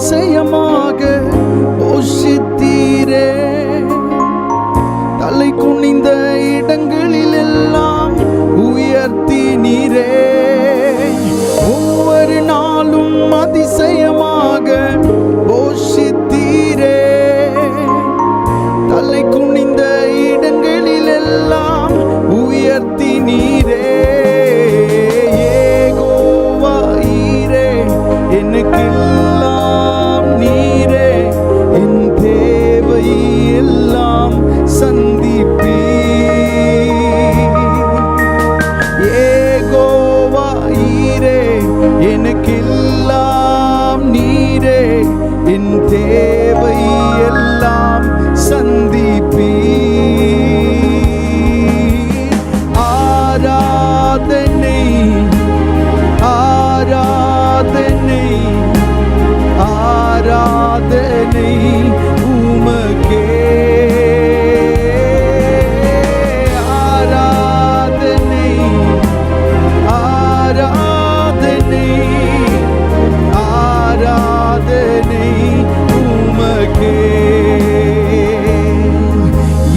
அதிசயமாக போஷித்தீரே. தலை குனிந்த இடங்களில் எல்லாம் உயர்த்தினீரே. ஒவ்வொரு நாளும் அதிசயமாக போஷித்தீரே. தலை குனிந்த இடங்களில் எல்லாம் உயர்த்தினீரே. யெகோவா ஈரே, எனக்கெல்லாம் நீரே, என் தேவை எல்லாம் சந்திப்பீர். யெகோவா ஈரே, எனக்கெல்லாம் நீரே, என் தேவை எல்லாம் சந்திப்பீர். ஆராதனை ஆராதனை ஆராதனை உமக்கே. ஆராதனை ஆராதனை ஆராதனை உமக்கே.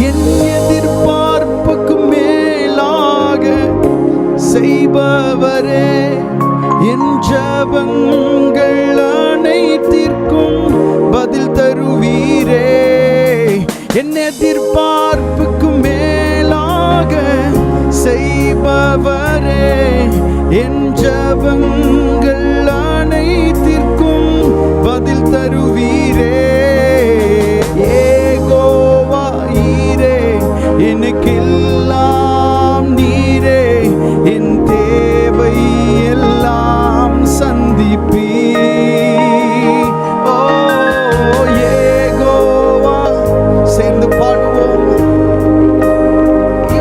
என் எதிர்பார்ப்புக்கு மேலாக செய்பவரே, என் ஜெபங்கள் அனைத்திற்கும் பதில் தருவீரே. என் எதிர்பார்ப்புக்கு மேலாக செய்பவரே, என் ஜெபங்கள் அனைத்திற்கும் பதில் தருவீரே. யெகோவா ஈரே, எனக்கெல்லாம் நீரே, என் தேவை எல்லாம் சந்திப்பீர். ஓ யெகோவா, சேர்ந்து பாடுவோம்.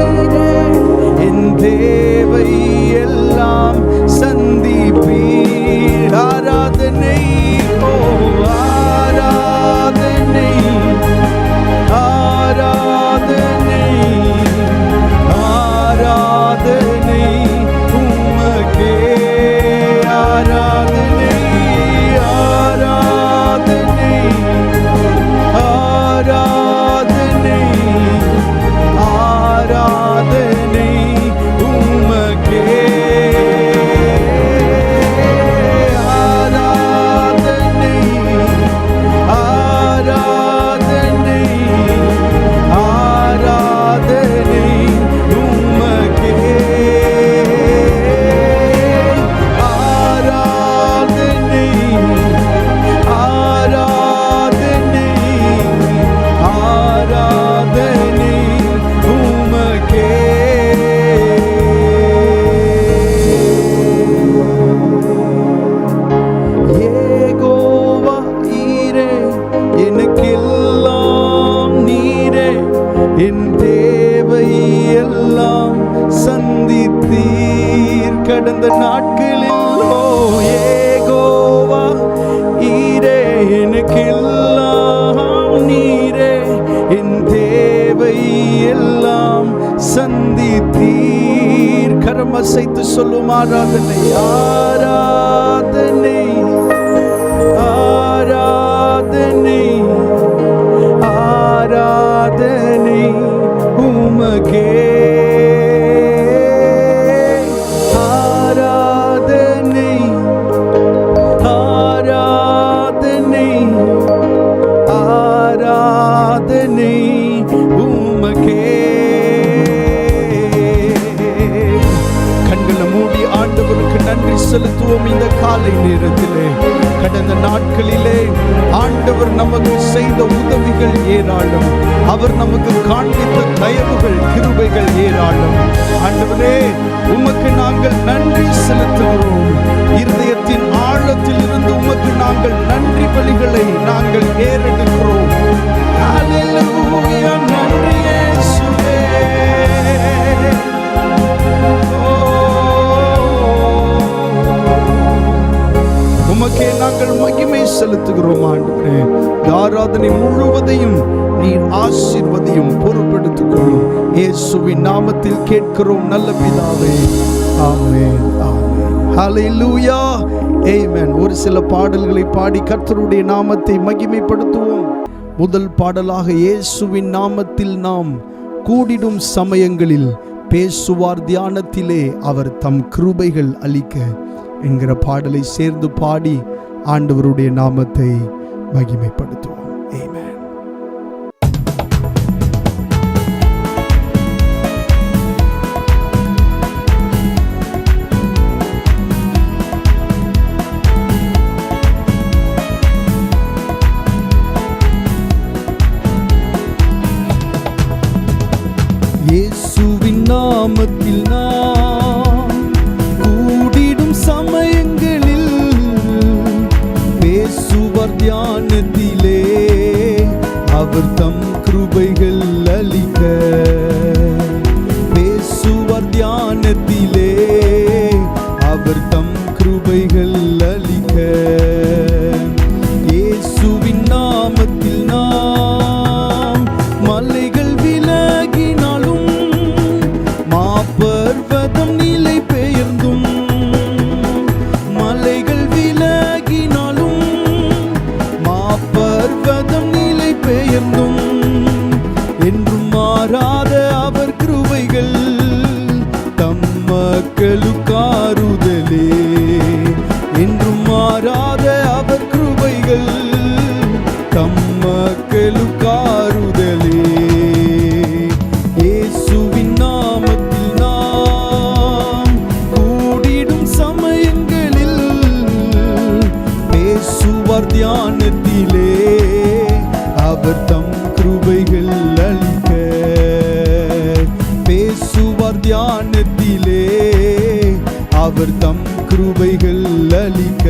ஈரே, என் தேவை எல்லாம் சந்திப்பீர். ஆராதனை, ஓ ஆராதனை ஆராதனை ஆராதனை உமக்கே. ஆராதனை ஆராதனை ஆராதனை ஆராதனை உமக்கே. ஆராதனை ஆராதனை ஆராதனை உமக்கே. ஆராதனை ஆராதனை ஆராதனை உமக்கே. யெகோவா ஈரே, எனக்கெல்லாம் நீரே, என் தேவை எல்லாம் சந்தித்தீர். கடந்த நாட்களில் ஓ யெகோவா ஈரே, எனக்கெல்லாம் நீரே, என் தேவை எல்லாம் சந்தித்தீர். கரம் அசைத்து சொல்லும் ஆராதனை ஆராதனை ஆராதனை ஆராதனை உமக்கே. ஆராதனை ஆராதனை ஆராதனை உமக்கே. கண்களை மூடி ஆண்டவருக்கு நன்றி செலுத்துவோம். இந்த காலை நேரத்திலே கடந்த நாட்களிலே ஆண்டவர் நமக்கு செய்த உதவிகள் ஏராளம். அவர் நமக்கு காண்பித்த தயவுகள் கிருபைகள் ஏராளம். ஆண்டவரே, உமக்கு நாங்கள் நன்றி செலுத்துகிறோம். இருதயத்தின் ஆழத்தில் இருந்து உமக்கு நாங்கள் நன்றி பலிகளை நாங்கள் ஏறெடுக்கிறோம். ஹல்லேலூயா, நன்றி இயேசுவே. உமக்கே நாங்கள் மகிமை செலுத்துகிறோம். ஆண்டவரே, ஆராதனை முழுவதையும் நீர் ஆசீர்வதியும் பொறுப்பெடுத்துக் கொள்ளும். இயேசுவின் நாமத்தில் கேட்கிறோம் நல்ல பிதாவே. ஆமென், ஆமென். ஹல்லேலூயா. ஆமென். ஒரு சில பாடல்களை பாடி கர்த்தருடைய நாமத்தை மகிமைப்படுத்துவோம். முதல் பாடலாக இயேசுவின் நாமத்தில் நாம் கூடிடும் சமயங்களில் பேசுவார் தியானத்திலே அவர் தம் கிருபைகள் அளிக்க என்கிற பாடலை சேர்ந்து பாடி ஆண்டவருடைய நாமத்தை மகிமைப்படுத்துவோம். ஆமென். இயேசுவின் நாமத்தில் நாம் கூடிடும் சமயங்களில் பேசுவார் தியானத்திலே அவர் தம் கிருபைகள் அளிக்க. பேசுவார் தியானத்திலே அவர் தம் கிருபைகள் அளிக்க. இயேசுவின் நாமத்தில் நாம் மலைகள் விலகினாலும் மாபர்வதம் நிலை பெயர்ந்தும், மலைகள் விலகினாலும் மாபர்வதம் நிலை பெயர்ந்தும் என்றும் மாறாத அவர் கிருபைகள் தம் மக்களுக்காறுதலே. என்றும் மாறாத அவர் கிருபைகள் தம் மக்களுக்காறுதலே. இயேசுவின் நாமத்தில் நாம் கூடிடும் சமயங்களில் பேசுவார் தியானத்திலே அவர் தம் கிருபைகள் அளிக்க. பேசுவார் தியானத்திலே அவர் தம் கிருபைகள் அளிக்க.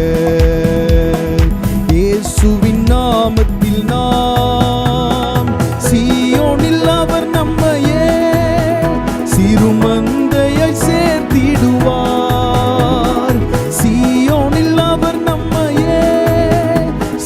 இயேசுவின் நாமத்தில் நாம் சீயோனில் அவர் நம்மையே சிறுமந்தையை சேர்த்திடுவார். சீயோனில் அவர் நம்மையே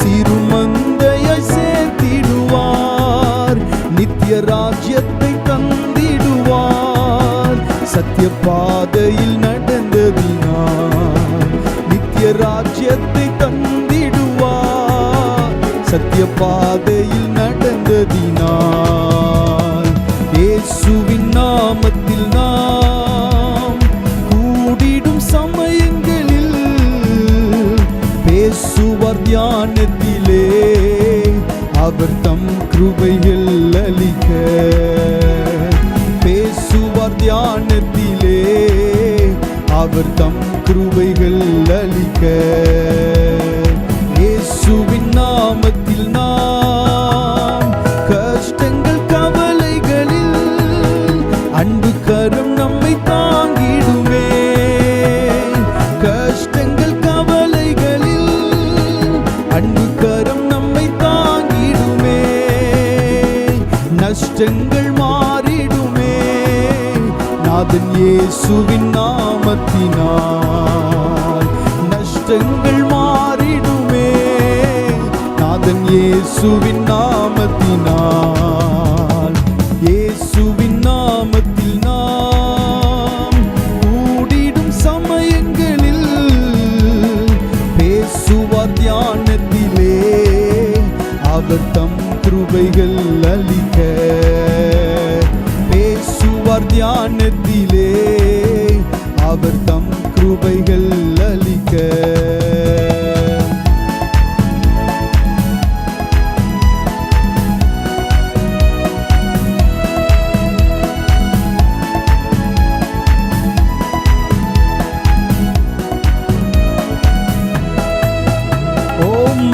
சிறுமந்தையை சேர்த்திடுவார். நித்திய ராஜ்யத்தை தந்திடுவார். சத்திய பாதையில் நடந்ததினார் நித்திய ராஜ்யத்தை தந்திடுவார். சத்திய பாதையில் நடந்ததினார். இயேசுவின் நாமத்தில் நாம் கூடிடும் சமயங்களில் பேசுவார் தியானத்திலே அவர் தம் கிருபைகள் அளிக்க. பேசுவார் தியானத்திலே அவர் தம் கிருபைகள் அளிக்க. இயேசுவின் நாமத்தில் நாம் கஷ்டங்கள் கவலைகளில் அன்பு கரம் நம்மை தாங்கிடுமே. கஷ்டங்கள் கவலைகளில் அன்பு கரம் நம்மை தாங்கிடுமே. நஷ்டங்கள் மாறிடுமே நாதன் இயேசுவின் நாமத்தினால். நஷ்டங்கள் மாறிடுமே நாதன் இயேசுவின் நாமத்தினால். இயேசுவின் நாமத்தில் நாம் கூடிடும் சமயங்களில் பேசுவார் தியானத்திலே அவர் தம் கிருபைகள் அளிக்க. பேசுவார் தியானத்திலே அவர் தம் கிருபைகள் அளிக்க.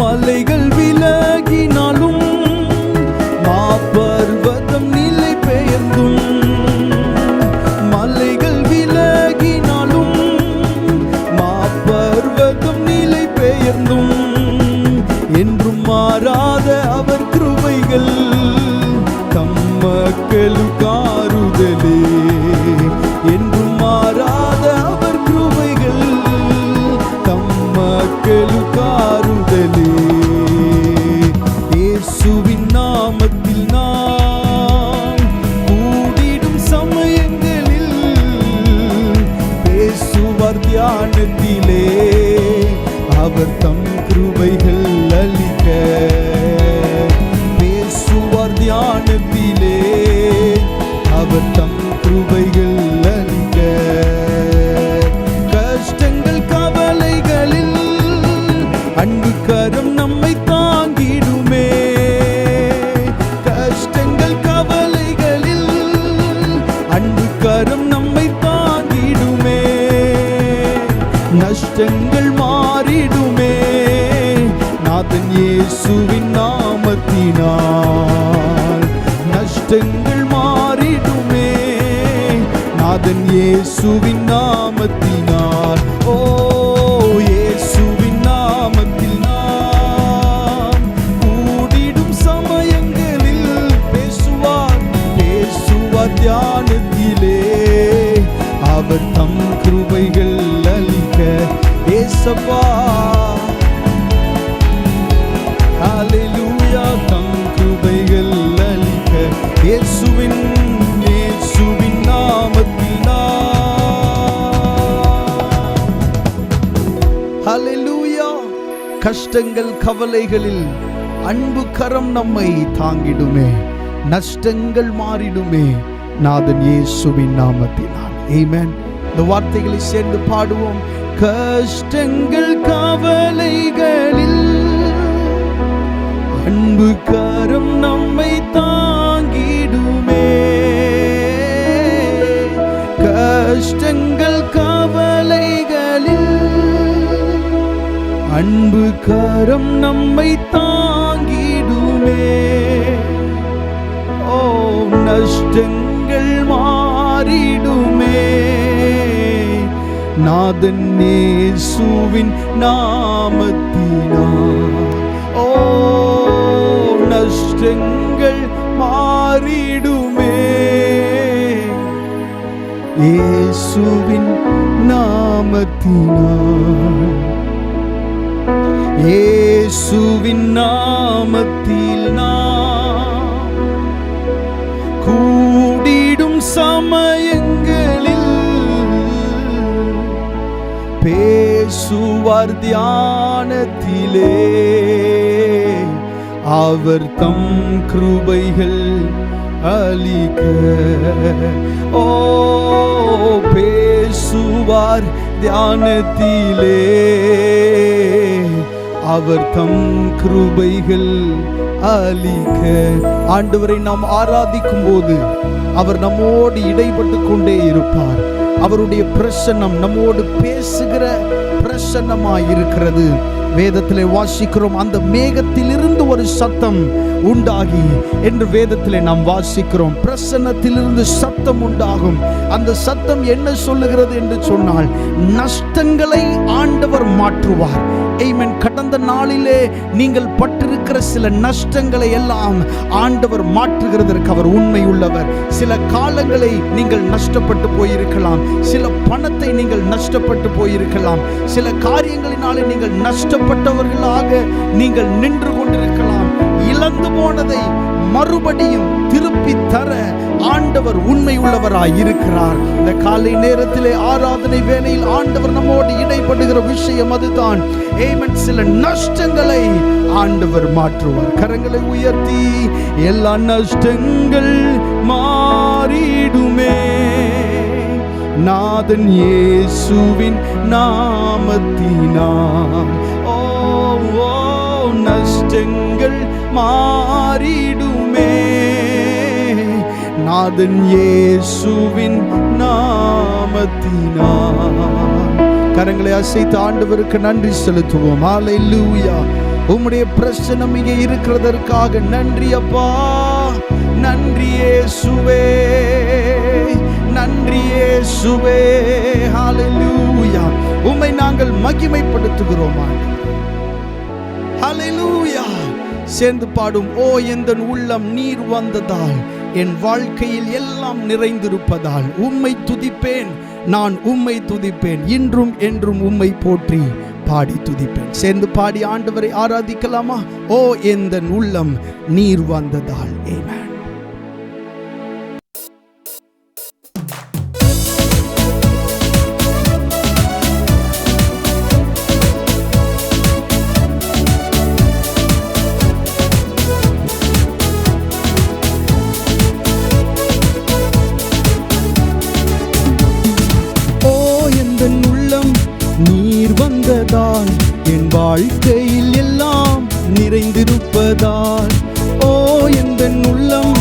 மலைகள் விலகினாலும் மாபர்வதம் நிலை பெயர்ந்தும், மலைகள் விலகினாலும் மாபர்வதம் நிலை பெயர்ந்தும் என்றும் மாறாத அவர் கிருபைகள் தம் மக்களுக்காறுதலே. என்றும் மாறாத அவர் கிருபைகள் தம் மக்களுக்காறுதலே. இயேசுவின் நாமத்தில் நாம் கூடிடும் சமயங்களில் பேசுவார் தியானத்திலே அவர் தம் கிருபைகள் அளிக்க. பேசுவார் தியானத்திலே அவர் தம் கிருபைகள் அளிக்க. கஷ்டங்கள் கவலைகளில் அன்பு கரம் நம்மை தாங்கிடுமே. கஷ்டங்கள் கவலைகளில் அன்பு கரம் நம்மை தாங்கிடுமே. நஷ்டங்கள் மாறிடுமே நாதன் இயேசுவின் நாமத்தினால். நஷ்டங்கள் மாறிடுமே நாதன் இயேசுவின் நாமத்தினால். ஓ இயேசுவின் நாமத்தில் நாம் கூடிடும் சமயங்களில் பேசுவார் தியானத்திலே அவர் தம் கிருபைகள் அளிக்க. ஏசப்பா ஹல்லேலூயா தம் கிருபைகள் அளிக்க. இயேசுவின் நாமத்தில் ஹல்லேலூயா. கஷ்டங்கள் கவலைகளில் அன்பு கரம் நம்மை தாங்கிடுமே. நஷ்டங்கள் மாறிடுமே நாதன் இயேசுவின் நாமத்தினால். ஆமென். இந்த வார்த்தைகளை சேர்ந்து பாடுவோம். கஷ்டங்கள் கவலைகளில் அன்பு கரம் நம்மை தாங்கிடுமே. கஷ்டங்கள் கவலைகளில் அன்பு கரம் நம்மை தாங்கிடுமே. ஓ நஷ்டங்கள் மாறிடுமே நாதன் இயேசுவின் நாமத்தினால். ஓ நஷ்டங்கள் மாறிடுமே இயேசுவின் நாமத்தினால். இயேசுவின் நாமத்தில் நாம் கூடிடும் சமயங்களில் பேசுவார் தியானத்திலே அவர் தம் கிருபைகள் அளிக்க. ஓ பேசுவார் தியானத்திலே அவர் தம் கிருபைகள் அளிக்க. ஆண்டவரை நாம் ஆராதிக்கும் போது அவர் நம்மோடு இடைப்பட்டு கொண்டே இருப்பார். அவருடைய பிரசன்னம் நம்மோடு பேசுகிற பிரசன்னமாய் இருக்கிறது. வேதத்திலே வாசிக்கிறோம், அந்த மேகத்திலிருந்து ஒரு சத்தம் உண்டாகி என்று வேதத்திலே நாம் வாசிக்கிறோம். பிரசன்னத்திலிருந்து சத்தம் உண்டாகும். அந்த சத்தம் என்ன சொல்லுகிறது என்று சொன்னால், நஷ்டங்களை ஆண்டவர் மாற்றுவார். ஆமென். கடந்த நாளிலே நீங்கள் பட்டிருக்கிற சில நஷ்டங்களை எல்லாம் ஆண்டவர் மாற்றுகிறதற்கு அவர் உண்மை உள்ளவர். சில காலங்களை நீங்கள் நஷ்டப்பட்டு போயிருக்கலாம். சில பணத்தை நீங்கள் நஷ்டப்பட்டு போயிருக்கலாம். சில காரியங்களினாலே நீங்கள் நஷ்டப்பட்டவர்களாக நீங்கள் நின்று கொண்டிருக்கலாம். இழந்து போனதை மறுபடியும் திருப்பி தர ஆண்டவர் உண்மை உள்ளவராய் இருக்கிறார். இந்த காலை நேரத்திலே ஆராதனை வேளையில் ஆண்டவர் நம்மோடு இடைப்படுகிற விஷயம் அதுதான். ஆமென். சில நஷ்டங்களை ஆண்டவர் மாற்றுவார். கரங்களை உயர்த்தி எல்லா நஷ்டங்கள் மாறிடுமே நாதன் இயேசுவின் நாமத்தினால். ஓ நஷ்டங்கள் மாறிடுமே நாதன் இயேசுவின் நாமத்தினால். கரங்களை அசைத்து ஆண்டவருக்கு நன்றி செலுத்துவோம். ஹல்லேலூயா. உம்முடைய பிரசன்னம் இங்கே இருக்கிறதற்காக நன்றி அப்பா. நன்றி இயேசுவே, நன்றி இயேசுவே. ஹல்லேலூயா. உம்மை நாங்கள் மகிமைப்படுத்துகிறோம். ஹல்லேலூயா. சேர்ந்து பாடும். ஓ எந்தன் உள்ளம் நீர் வந்ததால் என் வாழ்க்கையில் எல்லாம் நிறைந்திருப்பதால் உம்மை துதிப்பேன், நான் உம்மை துதிப்பேன், இன்றும் என்றும் உம்மை போற்றி பாடி துதிப்பேன். சேர்ந்து பாடி ஆண்டவரை ஆராதிக்கலாமா? ஓ எந்தன் உள்ளம் நீர் வந்ததால். ஆமென். வந்ததால் என் வாழ்க்கையில் எல்லாம் நிறைந்திருப்பதால், ஓ எந்தன் உள்ளம்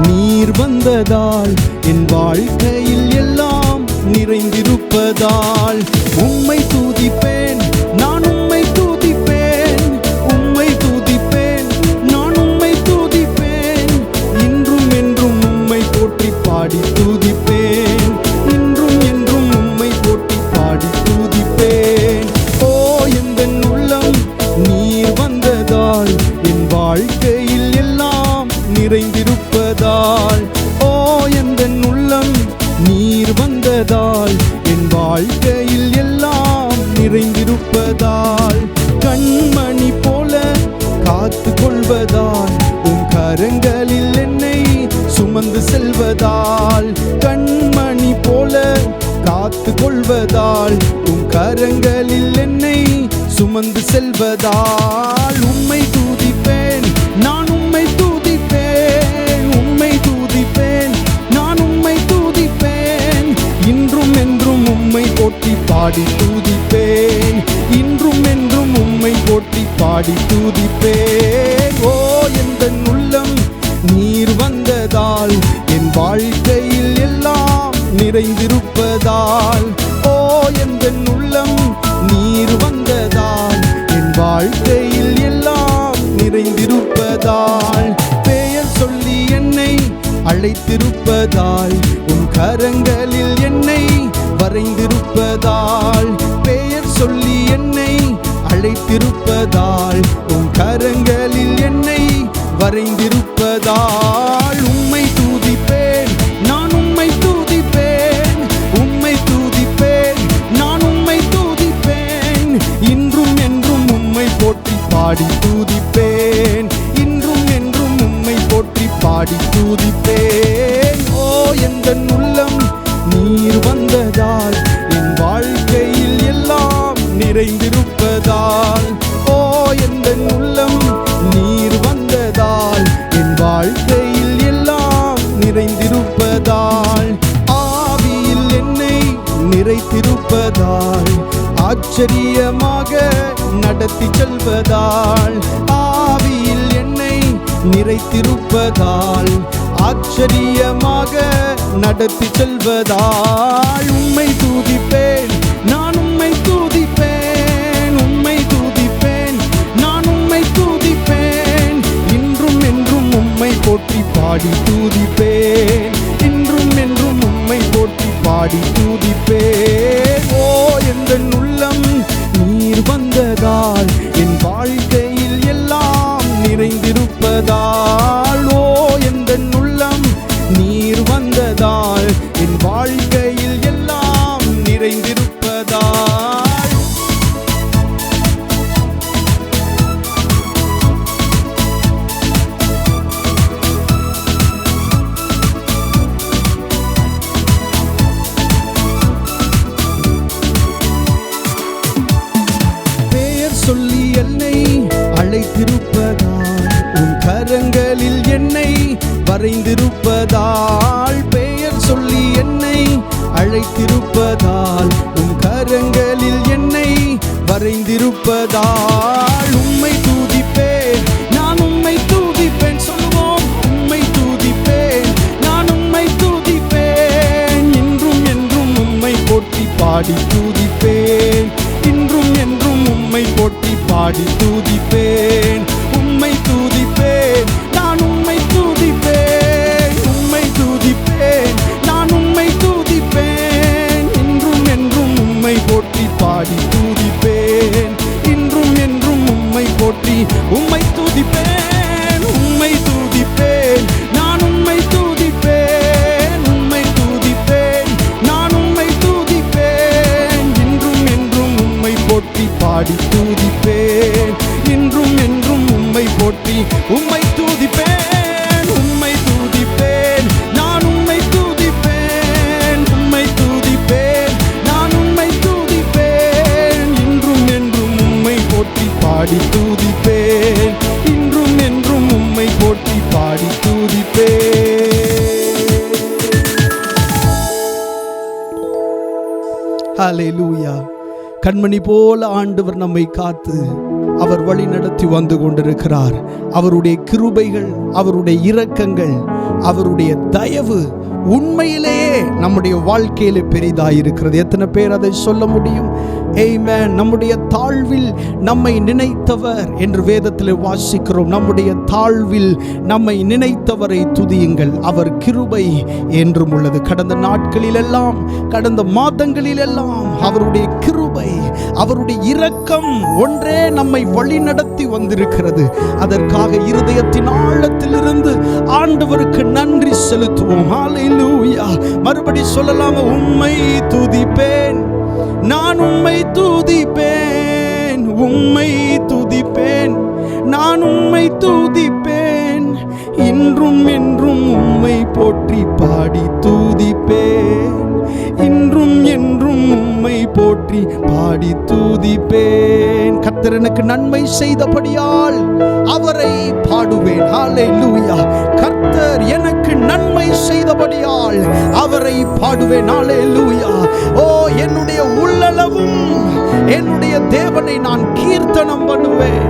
நீர் வந்ததால் என் வாழ்க்கையில் எல்லாம் நிறைந்திருப்பதால், உம்மை துதிப்பேன் நான் உம்மை துதிப்பேன், உம்மை துதிப்பேன் நான் உம்மை துதிப்பேன், இன்றும் என்றும் உம்மை போற்றி பாடி துதிப்பேன், இன்றும் என்றும் உம்மை போற்றி பாடி துதிப்பேன். ஓ எந்தன் உள்ளம் நீர் வந்ததால் என் வாழ்க்கையில் எல்லாம் நிறைந்திருப்பதால், ஓ எந்தன் உள்ளம் நீர் வந்ததால் என் வாழ்க்கையில் எல்லாம் நிறைந்திருப்பதால், கண்மணி போல காத்து கொள்வதால் உம் கரங்களில் என்னை சுமந்து செல்வதால், கண்மணி போல காத்து கொள்வதால் உம் கரங்களில் என்னை சுமந்து செல்வதால், உம்மை துதிப்பேன் நான் உம்மை துதிப்பேன், உம்மை துதிப்பேன் நான் உம்மை துதிப்பேன், இன்றும் என்றும் உம்மை போற்றி பாடி துதிப்பேன், இன்றும் என்றும் உம்மை போற்றி பாடி துதிப்பேன். ஓ எந்தன் உள்ளம் நீர் வந்ததால் என் வாழ்க்கையில் எல்லாம் நிறைந்திருப்பதால், ஓ எந்தன் உள்ளம் நீர் வந்ததால் என் வாழ்க்கையில் எல்லாம் நிறைந்திருப்பதால், பெயர் சொல்லி என்னை அழைத்திருப்பதால் உன் கரங்களில் என்னை வரைந்திருப்பதால், பெயர் சொல்லி என்னை அழைத்திருப்பதால் உன் கரங்களில் என்னை வரைந்திருப்பதால், உம்மை துதிப்பேன் நான் உம்மை துதிப்பேன், உம்மை துதிப்பேன் நான் உம்மை துதிப்பேன், இன்றும் என்றும் உம்மை போற்றி பாடி துதிப்பேன், இன்றும் என்றும் உம்மை போற்றி பாடி துதிப்பேன். ஓ எந்தன் உள்ளம் நீர் வந்ததால் என் வாழ்க்கையில் எல்லாம் நிறைந்திருப்பதால், ஓ எந்தன் உள்ளம் நீர் வந்ததால் என் வாழ்க்கையில் எல்லாம் நிறைந்திருப்பதால், ஆவியில் என்னை நிறைத்திருப்பதால் ஆச்சரியமாக நடத்தி செல்வதால், ஆவியில் என்னை நிறைத்திருப்பதால் ஆச்சரியமாக நடத்தி செல்வதால், உம்மை துதிப்பேன் நான் உம்மை துதிப்பேன், உம்மை துதிப்பேன் நான் உம்மை துதிப்பேன், இன்றும் என்றும் உம்மை போற்றி பாடி துதிப்பேன், இன்றும் என்றும் உம்மை போற்றி பாடி துதிப்பேன். ஓ எந்தன் உள்ளம் நீர் வந்ததால் என் வாழ்க்கையில் எல்லாம் நிறைந்திருப்பதால், ஓ எந்தன் உள்ளம் நீர் வந்ததால் என் வாழ்க்கையில் எல்லாம் நிறைந்திருப்பதால், பெயர் சொல்லி என்னை அழைத்திருப்பதால் உன் கரங்களில் என்னை வரைந்திருப்பதால், பெயர் சொல்லி என்னை அழைத்திருப்பதால் உன் கரங்களில் என்னை வரைந்திருப்பதால், உம்மை துதிப்பேன் நான் உம்மை துதிப்பேன், சொல்லுவோம் உம்மை துதிப்பேன் நான் உம்மை துதிப்பேன், இன்றும் என்றும் உம்மை போற்றி பாடி துதிப்பேன், இன்றும் என்றும் உம்மை போற்றி பாடி துதிப்பேன், உம்மை துதிப்பேன் நான் உம்மை துதிப்பேன், உம்மை துதிப்பேன் நான் உம்மை துதிப்பேன், இன்றும் என்றும் உம்மை போற்றி பாடி துதிப்பேன், இன்றும் என்றும் உம்மை போற்றி உம்மை துதிப்பேன், உம்மை துதிப்பேன் நான் உம்மை துதிப்பேன், உம்மை துதிப்பேன் நான் உம்மை துதிப்பேன், இன்றும் என்றும் உம்மை போற்றி பாடி துதிப்பேன், இன்றும் என்றும் உம்மை போற்றி உம்மை துதிப்பேன், உம்மை துதிப்பேன் நான் உம்மை துதிப்பேன், உம்மை துதிப்பேன் நான் உம்மை துதிப்பேன், இன்றும் என்றும் உம்மை போற்றி பாடி துதிப்பேன், இன்றும் என்றும் உம்மை போற்றி பாடி துதிப்பேன். ஹல்லேலூயா. கண்மணி போல ஆண்டவர் நம்மை காத்து அவர் வழி நடத்தி வந்து கொண்டிருக்கிறார். அவருடைய கிருபைகள், அவருடைய இரக்கங்கள், அவருடைய தயவு உண்மையிலேயே நம்முடைய வாழ்க்கையிலே பெரிதாயிருக்கிறது. எத்தனை பேர் அதை சொல்ல முடியும்? ஆமென். நம்முடைய தாழ்வில் நம்மை நினைத்தவர் என்று வேதத்தில் வாசிக்கிறோம். நம்முடைய தாழ்வில் நம்மை நினைத்தவரை துதியுங்கள், அவர் கிருபை என்றும் உள்ளது. கடந்த நாட்களிலெல்லாம், கடந்த மாதங்களிலெல்லாம் அவருடைய கிருபை, அவருடைய இரக்கம் ஒன்றே நம்மை வழி நடத்தி வந்திருக்கிறது. அதற்காக இருதயத்தின் ஆழத்திலிருந்து ஆண்டவருக்கு நன்றி செலுத்துவோம். ஹல்லேலூயா. மறுபடி சொல்லலாமா? உம்மை துதிப்பேன், நான் உம்மை துதிப்பேன், உம்மை துதிப்பேன், நான் உம்மை துதிப்பேன், இன்றும் என்றும் உம்மை போற்றி பாடி துதிப்பேன், இன்றும் என்றும் உம்மை போற்றி பாடி துதிப்பேன். கர்த்தர் எனக்கு நன்மை செய்தபடியால் அவரை பாடுவேன். ஹல்லேலூயா. கர்த்தர் எனக்கு நன்மை செய்தபடியால் அவரை பாடுவேன். ஹல்லேலூயா. ஓ, என்னுடைய உள்ளளவும் என்னுடைய தேவனை நான் கீர்த்தனம் பண்ணுவேன்.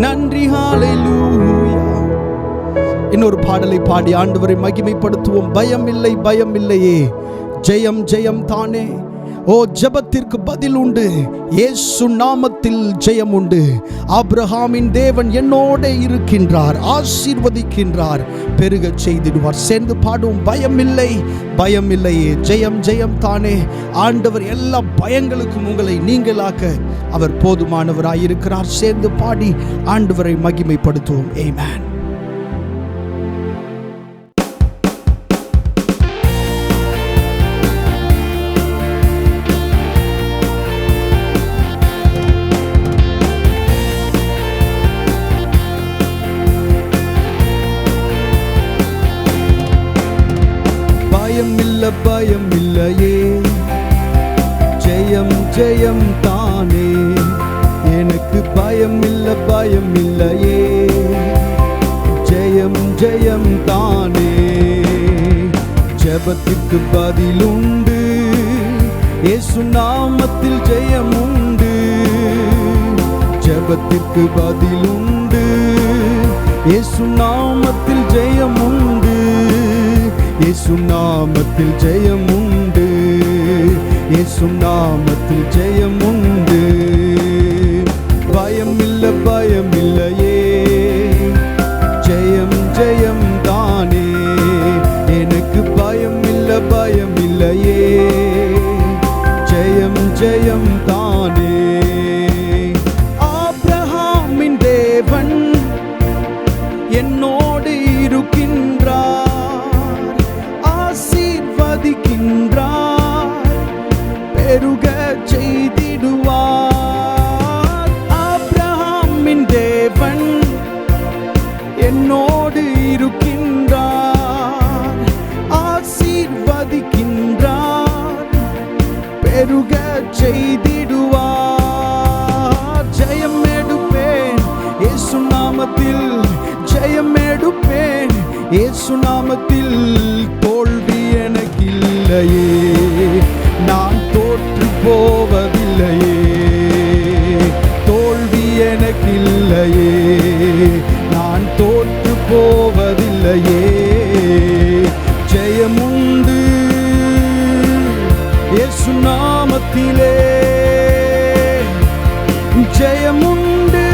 நன்றி. ஹல்லேலூயா. இன்னொரு பாடலை பாடி ஆண்டவரை மகிமைப்படுத்துவோம். பயம் இல்லை, பயம் இல்லையே, ஜெயம் ஜெயம் தானே. ஓ, ஜெபத்திற்கு பதில் உண்டு, இயேசு நாமத்தில் ஜெயம் உண்டு. ஆபிரகாமின் தேவன் என்னோட இருக்கின்றார், ஆசீர்வதிக்கின்றார், பெருக செய்திடுவார். சேர்ந்து பாடுவோம். பயம் இல்லை, பயம் இல்லையே, ஜெயம் ஜெயம் தானே. ஆண்டவர் எல்லா பயங்களுக்கும் உங்களை நீங்களாக்க அவர் போதுமானவராயிருக்கிறார். சேர்ந்து பாடி ஆண்டவரை மகிமைப்படுத்துவோம். ஆமென். பயம் இல்லையே, ஜெயம் ஜெயம் தானே. எனக்கு பயம் இல்லை, பயம் இல்லையே, ஜெயம் ஜெயம் தானே. ஜெபத்திற்கு பதில் உண்டு, இயேசு நாமத்தில் ஜெயம் உண்டு. ஜெபத்திற்கு பதில் உண்டு, இயேசு நாமத்தில் ஜெயம் உண்டு. இயேசு நாமத்தில் ஜெயம் உண்டு, இயேசு நாமத்தில் ஜெயம் உண்டு. பயம் இல்லை, பயம் இல்லையே, ஜெயம் ஜெயம் தானே. எனக்கு பயம் இல்லை, பயம் இல்லையே, ஜெயம் ஜெயம் தானே. ஆபிரகாமின் தேவன் என்னோடு இருக்கின்றார், ஆசீர்வதிக்கின்றார், பெருக செய்திடுவார். ஆபிரகாமின் தேவன் என்னோடு இருக்கின்றார், ஆசீர்வதிக்கின்றார், பெருக செய்திடுவார். ஜெயம் எடுப்பேன் இயேசு நாமத்தில், ஜெயம் எடுப்பேன் இயேசு நாமத்தில். தோல்வி எனக்கில்லையே, நான் தோற்று போவதில்லையே. தோல்வி எனக்கில்லையே, நான் தோற்று போவதில்லையே. ஜெயமுண்டு இயேசு நாமத்திலே, ஜெயமுண்டு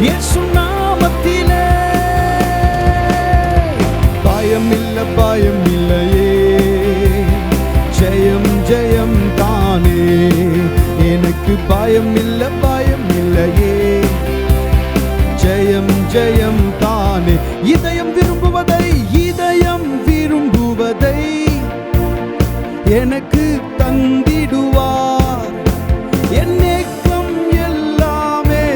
இயேசு நாமத்திலே. பயம் இல்லை, பயம் இல்லையே, ஜெயம் ஜெயம் தானே. எனக்கு பயம் இல்லை, பயம் இல்லையே, ஜெயம் ஜெயம் தானே. இதயம் விரும்புவதை, இதயம் விரும்புவதை எனக்கு தந்திடுவார். என் ஏக்கம் எல்லாமே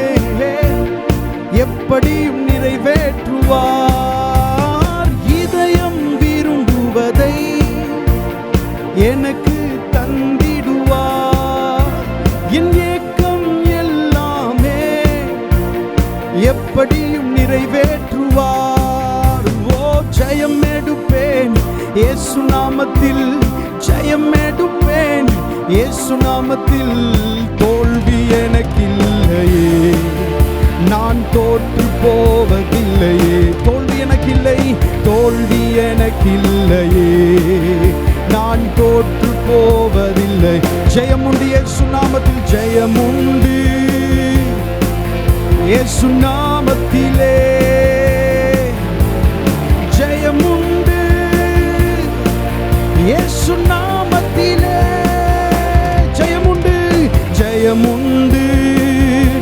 எப்படியும் நிறைவேற்றுவார். இதயம் விரும்புவதை எனக்கு தந்திடுவார். என் ஏக்கம் எல்லாமே எப்படியும் நிறைவேற்றுவார். ஓ, ஜெயம் எடுப்பேன் இயேசு நாமத்தில், ஜெயம் எடுப்பேன் இயேசு நாமத்தில் தோல்வி எனக்கில்லையே, நான் தோற்று போவதில்லையே. தோல்வி எனக்கில்லை, தோல்வி எனக்கில்லையே, நான் தோற்று போவதில்லை. ஜெயமுண்டு இயேசு நாமத்தில், ஜெயமுண்டு இயேசு நாமத்திலே, ஜெயமுண்டு இயேசு நாமத்திலே, ஜெயமுண்டு ஜெயமுண்டு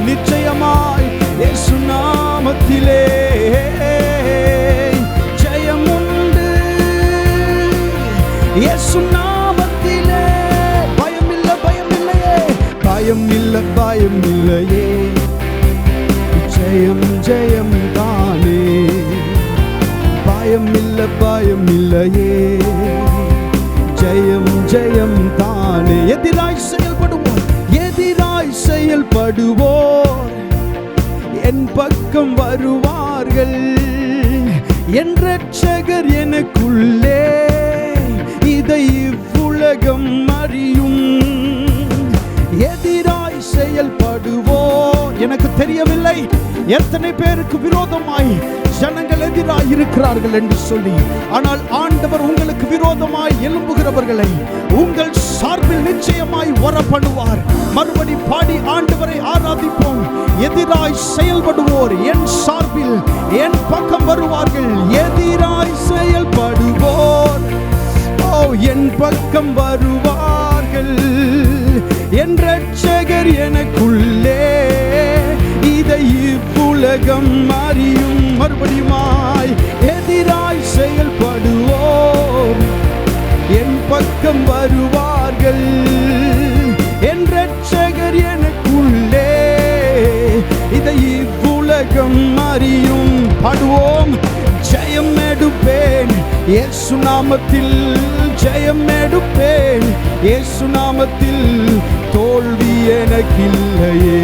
நிச்சயமாய் இயேசு நாமத்திலே, ஜெயமுண்டு இயேசு நாமத்திலே. பயமில்லை பயமில்லையே, பயமில்லை பயமில்லையே, ஜெயம் ஜெயம் தானே. பயமில்லை பயமில்லையே, ஜெயம் ஜெயம் தானே. எதிராய் செயல்படுவோர், எதிராய் செயல்படுவோர் என் பக்கம் வருவார்கள். என் இரட்சகர் எனக்குள்ளே, இதை இவ்வுலகம் அறியும். எதிராய் செயல்படுவோர், எனக்கு தெரியவில்லை எத்தனை பேருக்கு விரோதமாய் ஜனங்கள் எதிராய் இருக்கிறார்கள் என்று சொல்லி, ஆனால் ஆண்டவர் உங்களுக்கு விரோதமாய் எழும்புகிறவர்களை உங்கள் சார்பில் நிச்சயமாய் வரப்படுவார். மறுபடி பாடி ஆண்டவரை ஆராதிப்போம். எதிராய் செயல்படுவோர் என் சார்பில் என் பக்கம் வருவார்கள். எதிராய் செயல்படுவோர் என் பக்கம் வருவார்கள். என் இரட்சகர் எனக்குள்ளே, இதை இவ்வுலகம் அறியும். மறுபடியுமாய் எதிராய் செயல்படுவோர் என் பக்கம் வருவார்கள். என் இரட்சகர் எனக்குள்ளே, இதை இவ்வுலகம் அறியும். பாடுவோம். ஜெயம் எடுப்பேன் இயேசு நாமத்தில், ஜெயம் எடுப்பேன் இயேசு நாமத்தில். தோல்வி எனக்கில்லையே,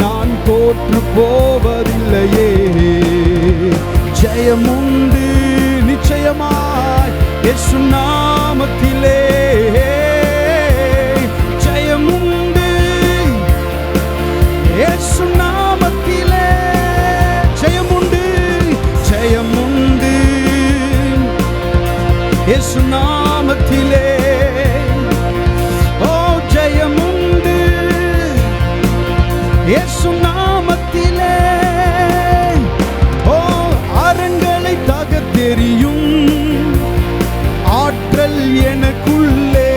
நான் தோற்று போவதில்லையே. ஜெயமுண்டு நிச்சயமாய் இயேசு நாமத்திலே, ஜெயமுண்டு இயேசு நாமத்திலே, ஜெயமுண்டு ஜெயமுண்டு இயேசு நாமத்திலே. ஓ ஜெயமுண்டு இயேசு நாமத்திலே. ஓ அரண்களை தகர்த்தெறியும் ஆற்றல் எனக்குள்ளே,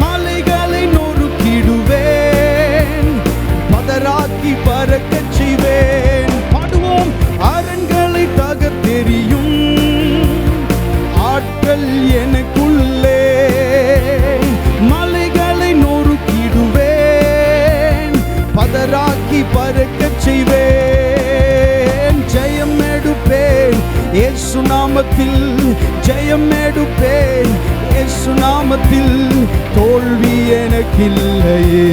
மலைகளை நொறுக்கிடுவேன், பதராக்கி பறக்கச் செய்வேன். பாடுவோம். அரண்களை தகர்த்தெறியும் ஆற்றல் எனக்குள்ளே, மலைகளை நொறுக்கிடுவேன், பதராக்கி பறக்கச் செய்வேன். ஜெயம் எடுப்பேன் இயேசு நாமத்தில், ஜெயம் எடுப்பேன் இயேசு நாமத்தில். தோல்வி எனக்கில்லையே,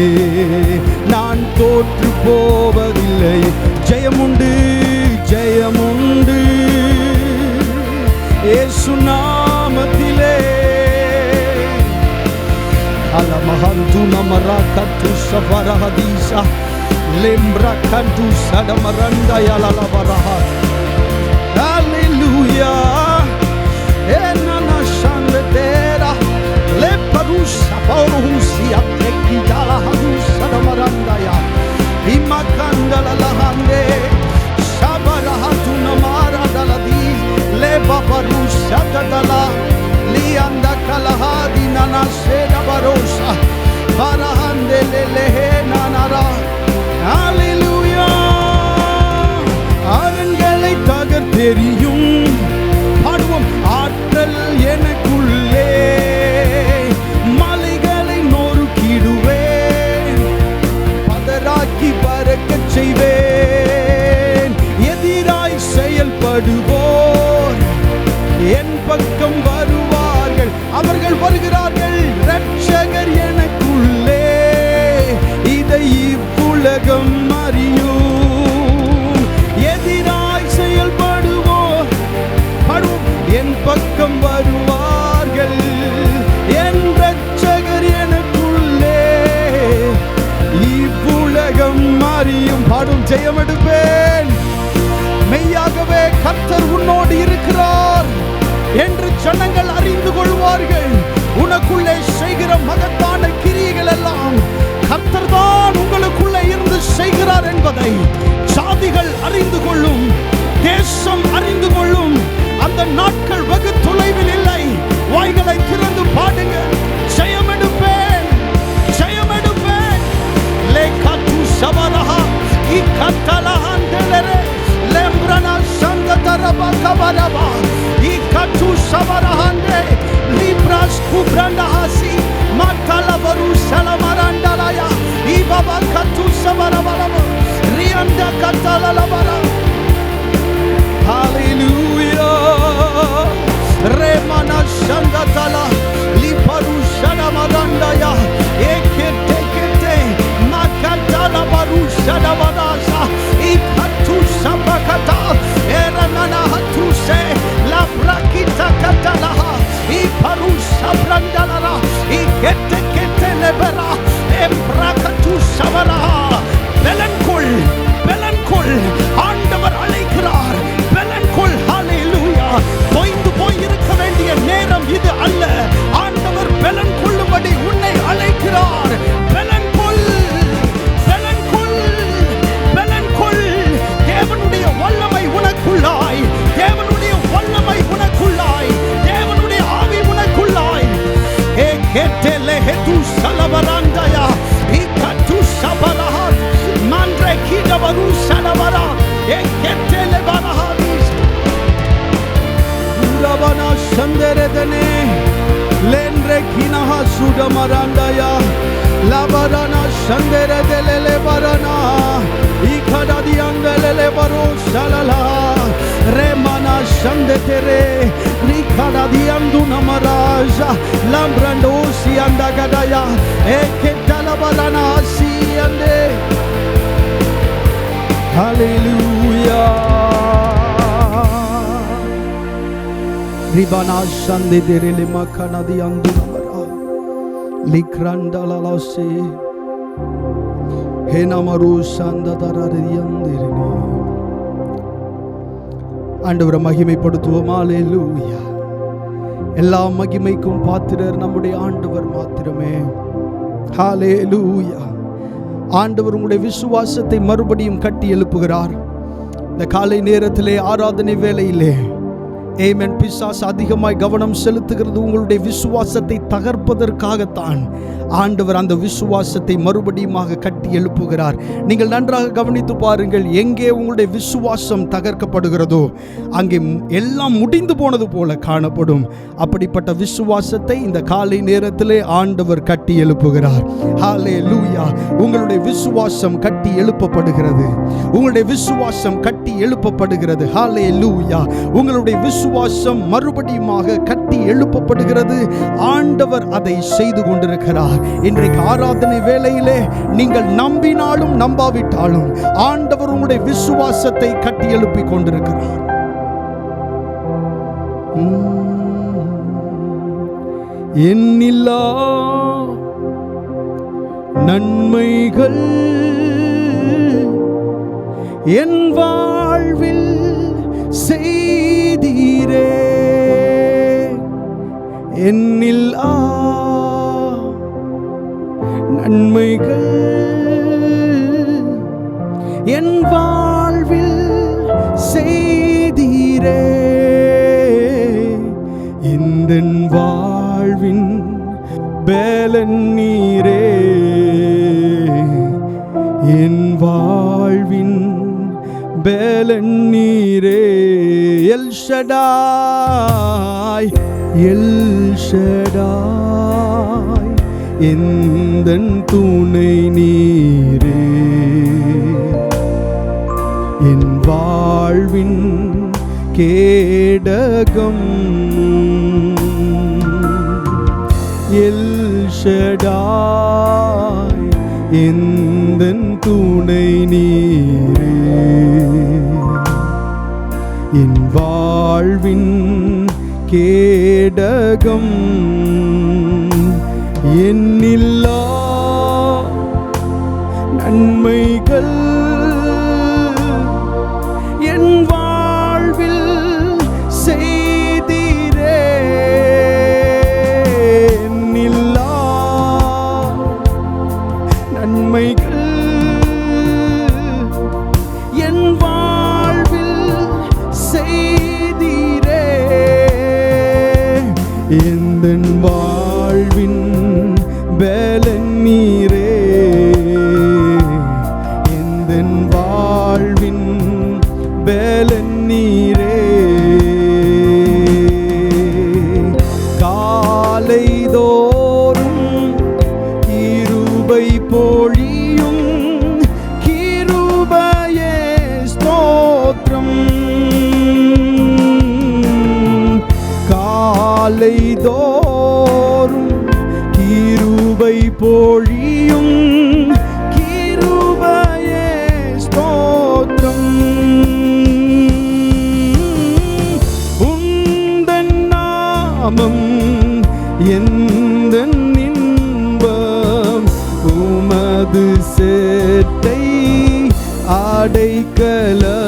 நான் தோற்று போவதில்லை. ஜெயமுண்டு ஜெயமுண்டு இயேசு நாமத்திலே. அலமஹந்து நமரகத்து சபரஹதீசா லெம்ப்ரா கண்டு சடமரண்டா யலலபரஹா. ஹalleluya. enana shandera le parusa paurusia tekidala hadusa damaranda ya imakanda la hande shabarahatu namara daladi le babarusa dadala lianda kalahadi nana seda barosa barahande lelehe nanara. hallelujah. அரண்களை தகர்த்தெறியும். பாடுவோம். ஆற்றல் எனக்குள்ளே, மலைகளை நொறுக்கிடுவேன், பதராக்கி பறக்கச் செய்வேன். எதிராய் செயல்படுவோர் என் பக்கம் வருவார்கள். அவர்கள் வருகிறார்கள். இரட்சகர் எனக்குள்ளே, இதை இவ்வுலகம் அறியும். எதிராய் செயல்படுவோர் ஜனங்கள் அறிந்து கொள்வார்கள், உனக்குள்ளே செய்கிற மகத்தான கிரியைகள் எல்லாம் கர்த்தர் தான் உங்களுக்குள்ளே இருந்து செய்கிறார் என்பதை ஜாதிகள் அறிந்து கொள்ளும், தேசம் அறிந்து கொள்ளும். அந்த நாட்கள் வெகு தொலைவில் இல்லை. வாய்களை திறந்து பாடுங்க. ஜெயம் எடுப்பேன், ஜெயம் எடுப்பேன். லேகாத்து சபரஹா இகத்தலஹந்தலரே லெம்ப்ரனா சங்கதரபா கபரபா இகத்து சபரஹந்தே லிப்ராஸ் குப்ரண்டஹாசி மாத்தலவரு சலமரண்டலயா இபபா கத்து சபரபலபா ரியந்த கத்தலலபரா. Hallelujah. Remana Shangatala Liparushana Marandaya Ekete Makatala Barushana Marasa Ikatu Sabakata Eranana Hatuse La Brakita Katalaha Iparusha Brandalara Ikete Lebera Embrakatu Savaraha. Belankul Belankul ஆண்டவர் அழைக்கிறார். பெலன்கொள். ஹல்லேலூயா. தோய்ந்து போய் இருக்க வேண்டிய நேரம் இது அல்ல. ஆண்டவர் பெலன் கொள்ளும்படி உன்னை அழைக்கிறார். பெலன்கொள், பெலன்கொள், பெலன்கொள். தேவனுடைய வல்லமை உனக்குள்ளாய், தேவனுடைய வல்லமை உனக்குள்ளாய், தேவனுடைய ஆவி உனக்குள்ளாய். ஏ கேட்டலே ஹெது சலவரண்டயா இகது சபரஹா மன்ரே கிடவரு சலவரா ஏ கேட்டலே பரஹாதிஸ் உரவனா சந்தரதனே லென்ரே கினஹா சுடமரண்டயா லபரனா சந்தரதலலே பரனா இகடாதி அங்கலலே பரோ சலலா ரெமனா சந்ததெரே நிகடாதி அந்து நமராஜா lambrando si andagadaya eketalabalana si ande. Hallelujah. Ribana shande derele makana di andu namara likrandala lase henamaru shanda darare yandirene. ஆண்டவரை மகிமைப்படுத்துவோம். ஹல்லேலூயா. எல்லா மகிமைக்கும் பாத்திரர் நம்முடைய ஆண்டவர் மாத்திரமே. ஹல்லேலூயா. ஆண்டவர் உங்களுடைய விசுவாசத்தை மறுபடியும் கட்டி எழுப்புகிறார். இந்த காலை நேரத்திலே ஆராதனை வேளையிலே ஆமென். பிசாசு அதிகமாய் கவனம் செலுத்துகிறது உங்களுடைய விசுவாசத்தை தகர்ப்பதற்காகத்தான். ஆண்டவர் அந்த விசுவாசத்தை மறுபடியுமாக கட்டி எழுப்புகிறார். நீங்கள் நன்றாக கவனித்து பாருங்கள். எங்கே உங்களுடைய விசுவாசம் தகர்க்கப்படுகிறதோ அங்கே எல்லாம் முடிந்து போனது போல காணப்படும். அப்படிப்பட்ட விசுவாசத்தை இந்த காலை நேரத்திலே ஆண்டவர் கட்டி எழுப்புகிறார். ஹல்லேலூயா. உங்களுடைய விசுவாசம் கட்டி எழுப்பப்படுகிறது. உங்களுடைய விசுவாசம் கட்டி எழுப்பப்படுகிறது. ஹல்லேலூயா. உங்களுடைய விசுவாசம் மறுபடியுமாக கட்டி எழுப்பப்படுகிறது. ஆண்டவர் அதை செய்து கொண்டிருக்கிறார். இன்றைக்கு ஆராதனை வேளையிலே நீங்கள் நம்பினாலும் நம்பாவிட்டாலும் ஆண்டவர் உங்களுடைய விசுவாசத்தை கட்டி எழுப்பிக் கொண்டிருக்கிறார். எண்ணில்லா நன்மைகள் என் வாழ்வில் செய்தீரே. எண்ணில்லா நன்மைகள் என் வாழ்வில் செய்தீரே. இந்த வாழ்வின் பேலன் நீரே. என் வாழ்வின் பேலன் நீரே. எல் ஷடாய், எல் ஷடாய் எந்தன் துணை நீரே. என் வாழ்வின் கேடகம் எல் ஷடாய் எந்தன் துணை நீரே. என் வாழ்வின் கேடகம் எண்ணில்லா நன்மைகள் என் வாழ்வில் செய்தீரே. பலன் நீரே, எந்தன் வாழ்வின் பலன் நீரே. காலைதோறும் கிருபை பொழியும் கிருபையே ஸ்தோத்திரம். காலைதோறும் கிருபை பொழியும் கிருபையே ஸ்தோத்திரம். உந்தன் நாமம் எந்தன் இன்பம், உமது சேட்டை அடைக்கலம்.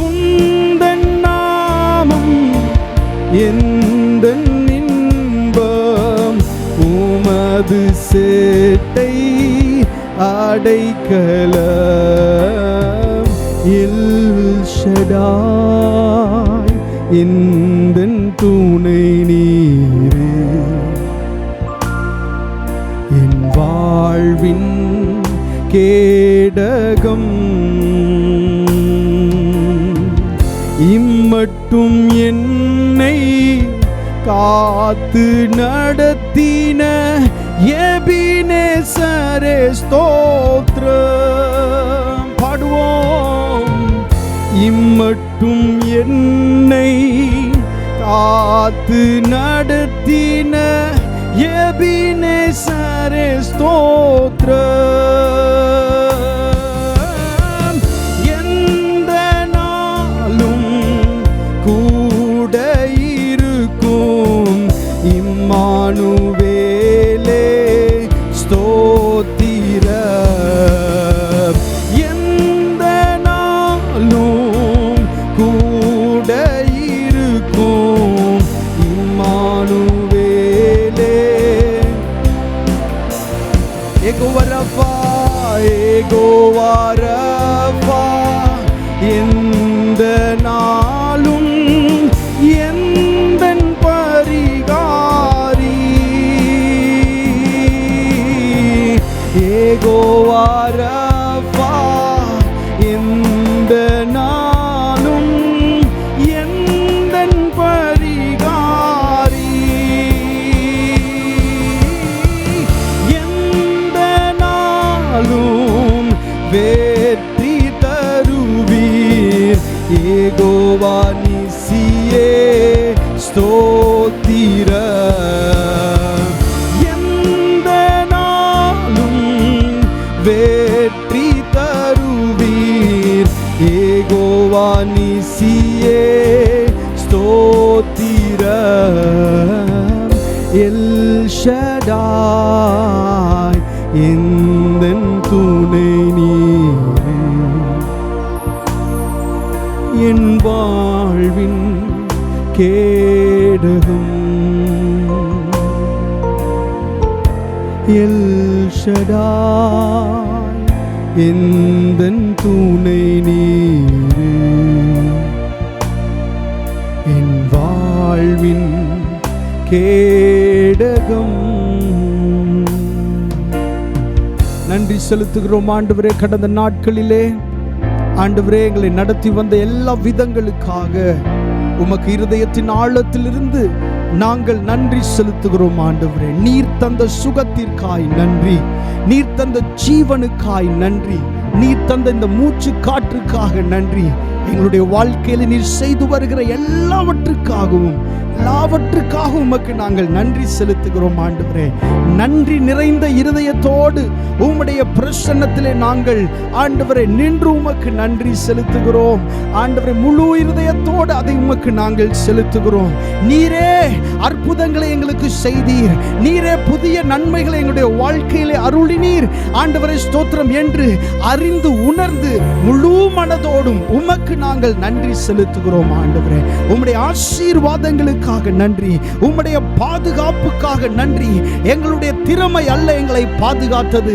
உந்தன் நாமம் எந்தன் இன்பம், உமது சேட்டை அடைக்கலம். எல் ஷடாய் எந்தன் துணை நீரே, என் வாழ்வின் கேடகம். இம்மட்டும் என்னை காத்து நடத்தின எபினேசரே ஸ்தோத்திரம். பாடுவோம். இம்மட்டும் என்னை காத்து நடத்தின எபினேசரே ஸ்தோத்திரம். எந்த நாளும் கூட இருக்கும் இம்மானுவேலே ஸ்தோத்திரம். எந்த நாளும் கூட இருக்கும் இம்மானுவேலே. யெகோவா ரஃபா, யெகோவா ரஃபா, எந்த நாளும் எந்தன் பரிகாரி. யெகோவா ரஃபா, எந்த நாளும் எந்தன் பரிகாரி. எந்த நாளும் வெற்றி தருவீர். யெகோவா நிசியே ஸ்தோத்திரம். எந்த நாளும் வெற்றி தருவீர். யெகோவா நிசியே ஸ்தோத்திரம். எல் ஷடாய் எந்தன் துணை நீரே, என் வாழ்வின் கேடகம். எல் ஷடாய் எந்தன் துணை நீரே, என் வாழ்வின் கேடகம். நன்றி செலுத்துகிறோம் ஆண்டவரே. கடந்த நாட்களிலே ஆண்டவரே எங்களை நடத்தி வந்த எல்லா விதங்களுக்காக உமக்கு இருதயத்தின் ஆழத்திலிருந்து நாங்கள் நன்றி செலுத்துகிறோம் ஆண்டவரே. நீர் தந்த சுகத்திற்காய் நன்றி, நீர் தந்த ஜீவனுக்காய் நன்றி, நீர் தந்த இந்த மூச்சு காற்றுக்காக நன்றி. எங்களுடைய வாழ்க்கையில் நீர் செய்து வருகிற எல்லாவற்றுக்காகவும் உமக்கு நாங்கள் நன்றி செலுத்துகிறோம் ஆண்டவரே. நன்றி நிறைந்த இருதயத்தோடு உம்முடைய பிரசன்னத்திலே நாங்கள் ஆண்டவரே நின்று உமக்கு நன்றி செலுத்துகிறோம் ஆண்டவரே. முழு இருதயத்தோடு அதை உமக்கு நாங்கள் செலுத்துகிறோம். நீரே அற்புதங்களை எங்களுக்கு செய்தீர், நீரே புதிய நன்மைகளை எங்களுடைய வாழ்க்கையிலே அருளினீர் ஆண்டவரே. ஸ்தோத்திரம் என்று அறிந்து உணர்ந்து முழு மனதோடும் உமக்கு நாங்கள் நன்றி செலுத்துகிறோம் ஆண்டவரே. உம்முடைய ஆசீர்வாதங்களுக்காக நன்றி, உம்முடைய பாதுகாப்புக்காக நன்றி. எங்களுடைய திறமை அல்ல எங்களை பாதுகாத்தது,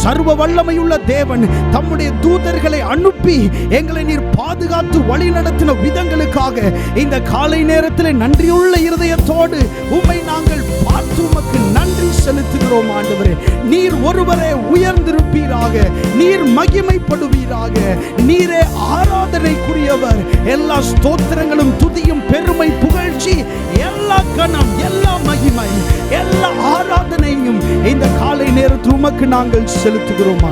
சர்வ வல்லமையுள்ள தேவன் தம்முடைய தூதர்களை அனுப்பி எங்களை நீர் பாதுகாத்து வழி நடத்தின விதங்களுக்காக இந்த காலை நேரத்தில் நன்றியுள்ள இருதயத்தோடு உம்மை நாங்கள் பார்த்து உமக்கு நன்றி செலுத்துகிறோம் ஆண்டவரே. நீர் ஒருவரே உயர்ந்திருப்பீராக, நீர் மகிமைப்படுவீராக, நீரே ஆராதனைக்குரியவர். எல்லா ஸ்தோத்திரங்களும் துதியும் பெருமை புகழ்ச்சி எல்லா கணம் எல்லா மகிமை எல்லா ஆராதனையும் இந்த காலை நேரத்தில் உமக்கு நாங்கள் செலுத்துகிறோம்.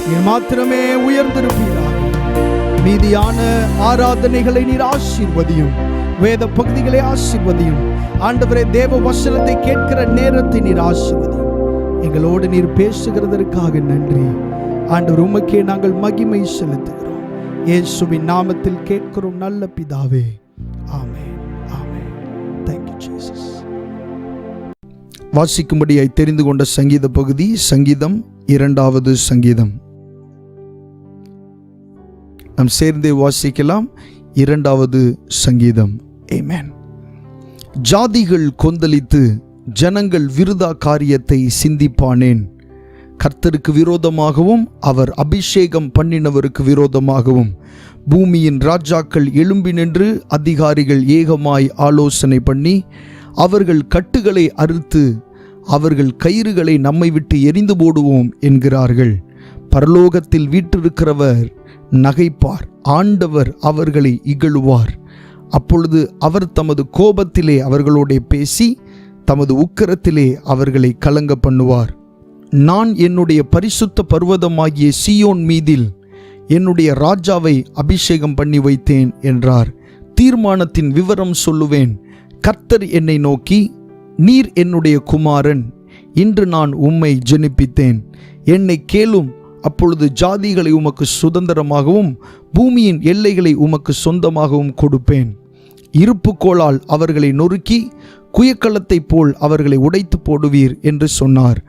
நீர் மாத்திரமே உயர்ந்திருப்பீராக. மீதியான ஆராதனைகளை நீர் ஆசீர்வதியும், வேத பகுதிகளை ஆசீர்வதியும் ஆண்டவரே. தேவ வசனத்தை கேட்கிற நேரத்தை நீர் ஆசீர்வதியும். எங்களோடு நீர் பேசுகிறதற்காக நன்றி ஆண்டவர். உமக்கே நாங்கள் மகிமை செலுத்துகிறோம். இயேசுவின் நாமத்தில் கேட்கிறோம் நல்ல பிதாவே, ஆமென், ஆமென். Thank you Jesus. வாசிக்கும்படியாய் தெரிந்து கொண்ட சங்கீத பகுதி சங்கீதம் 2வது சங்கீதம். நாம் சேர்ந்தே வாசிக்கலாம். 2வது சங்கீதம். ஆமென். ஜாதிகள் கொந்தளித்து ஜனங்கள் விருதா காரியத்தை சிந்திப்பானேன். கர்த்தருக்கு விரோதமாகவும் அவர் அபிஷேகம் பண்ணினவருக்கு விரோதமாகவும் பூமியின் ராஜாக்கள் எழும்பி நின்று அதிகாரிகள் ஏகமாய் ஆலோசனை பண்ணி அவர்கள் கட்டுகளை அறுத்து அவர்கள் கயிறுகளை நம்மை விட்டு எரிந்து போடுவோம் என்கிறார்கள். பரலோகத்தில் வீற்றிருக்கிறவர் நகைப்பார், ஆண்டவர் அவர்களை இகழுவார். அப்பொழுது அவர் தமது கோபத்திலே அவர்களோட பேசி தமது உக்கிரத்திலே அவர்களை கலங்க பண்ணுவார். நான் என்னுடைய பரிசுத்த பர்வதமாகிய சீயோன் மீதில் என்னுடைய ராஜாவை அபிஷேகம் பண்ணி வைத்தேன் என்றார். தீர்மானத்தின் விவரம் சொல்லுவேன். கர்த்தர் என்னை நோக்கி, நீர் என்னுடைய குமாரன், இன்று நான் உம்மை ஜெனிப்பித்தேன், என்னை கேளும். அப்பொழுது ஜாதிகளை உமக்கு சுதந்திரமாகவும் பூமியின் எல்லைகளை உமக்கு சொந்தமாகவும் கொடுப்பேன். இருப்புக்கோளால் அவர்களை நொறுக்கி குயக்களத்தை போல் அவர்களை உடைத்து போடுவீர் என்று சொன்னார்.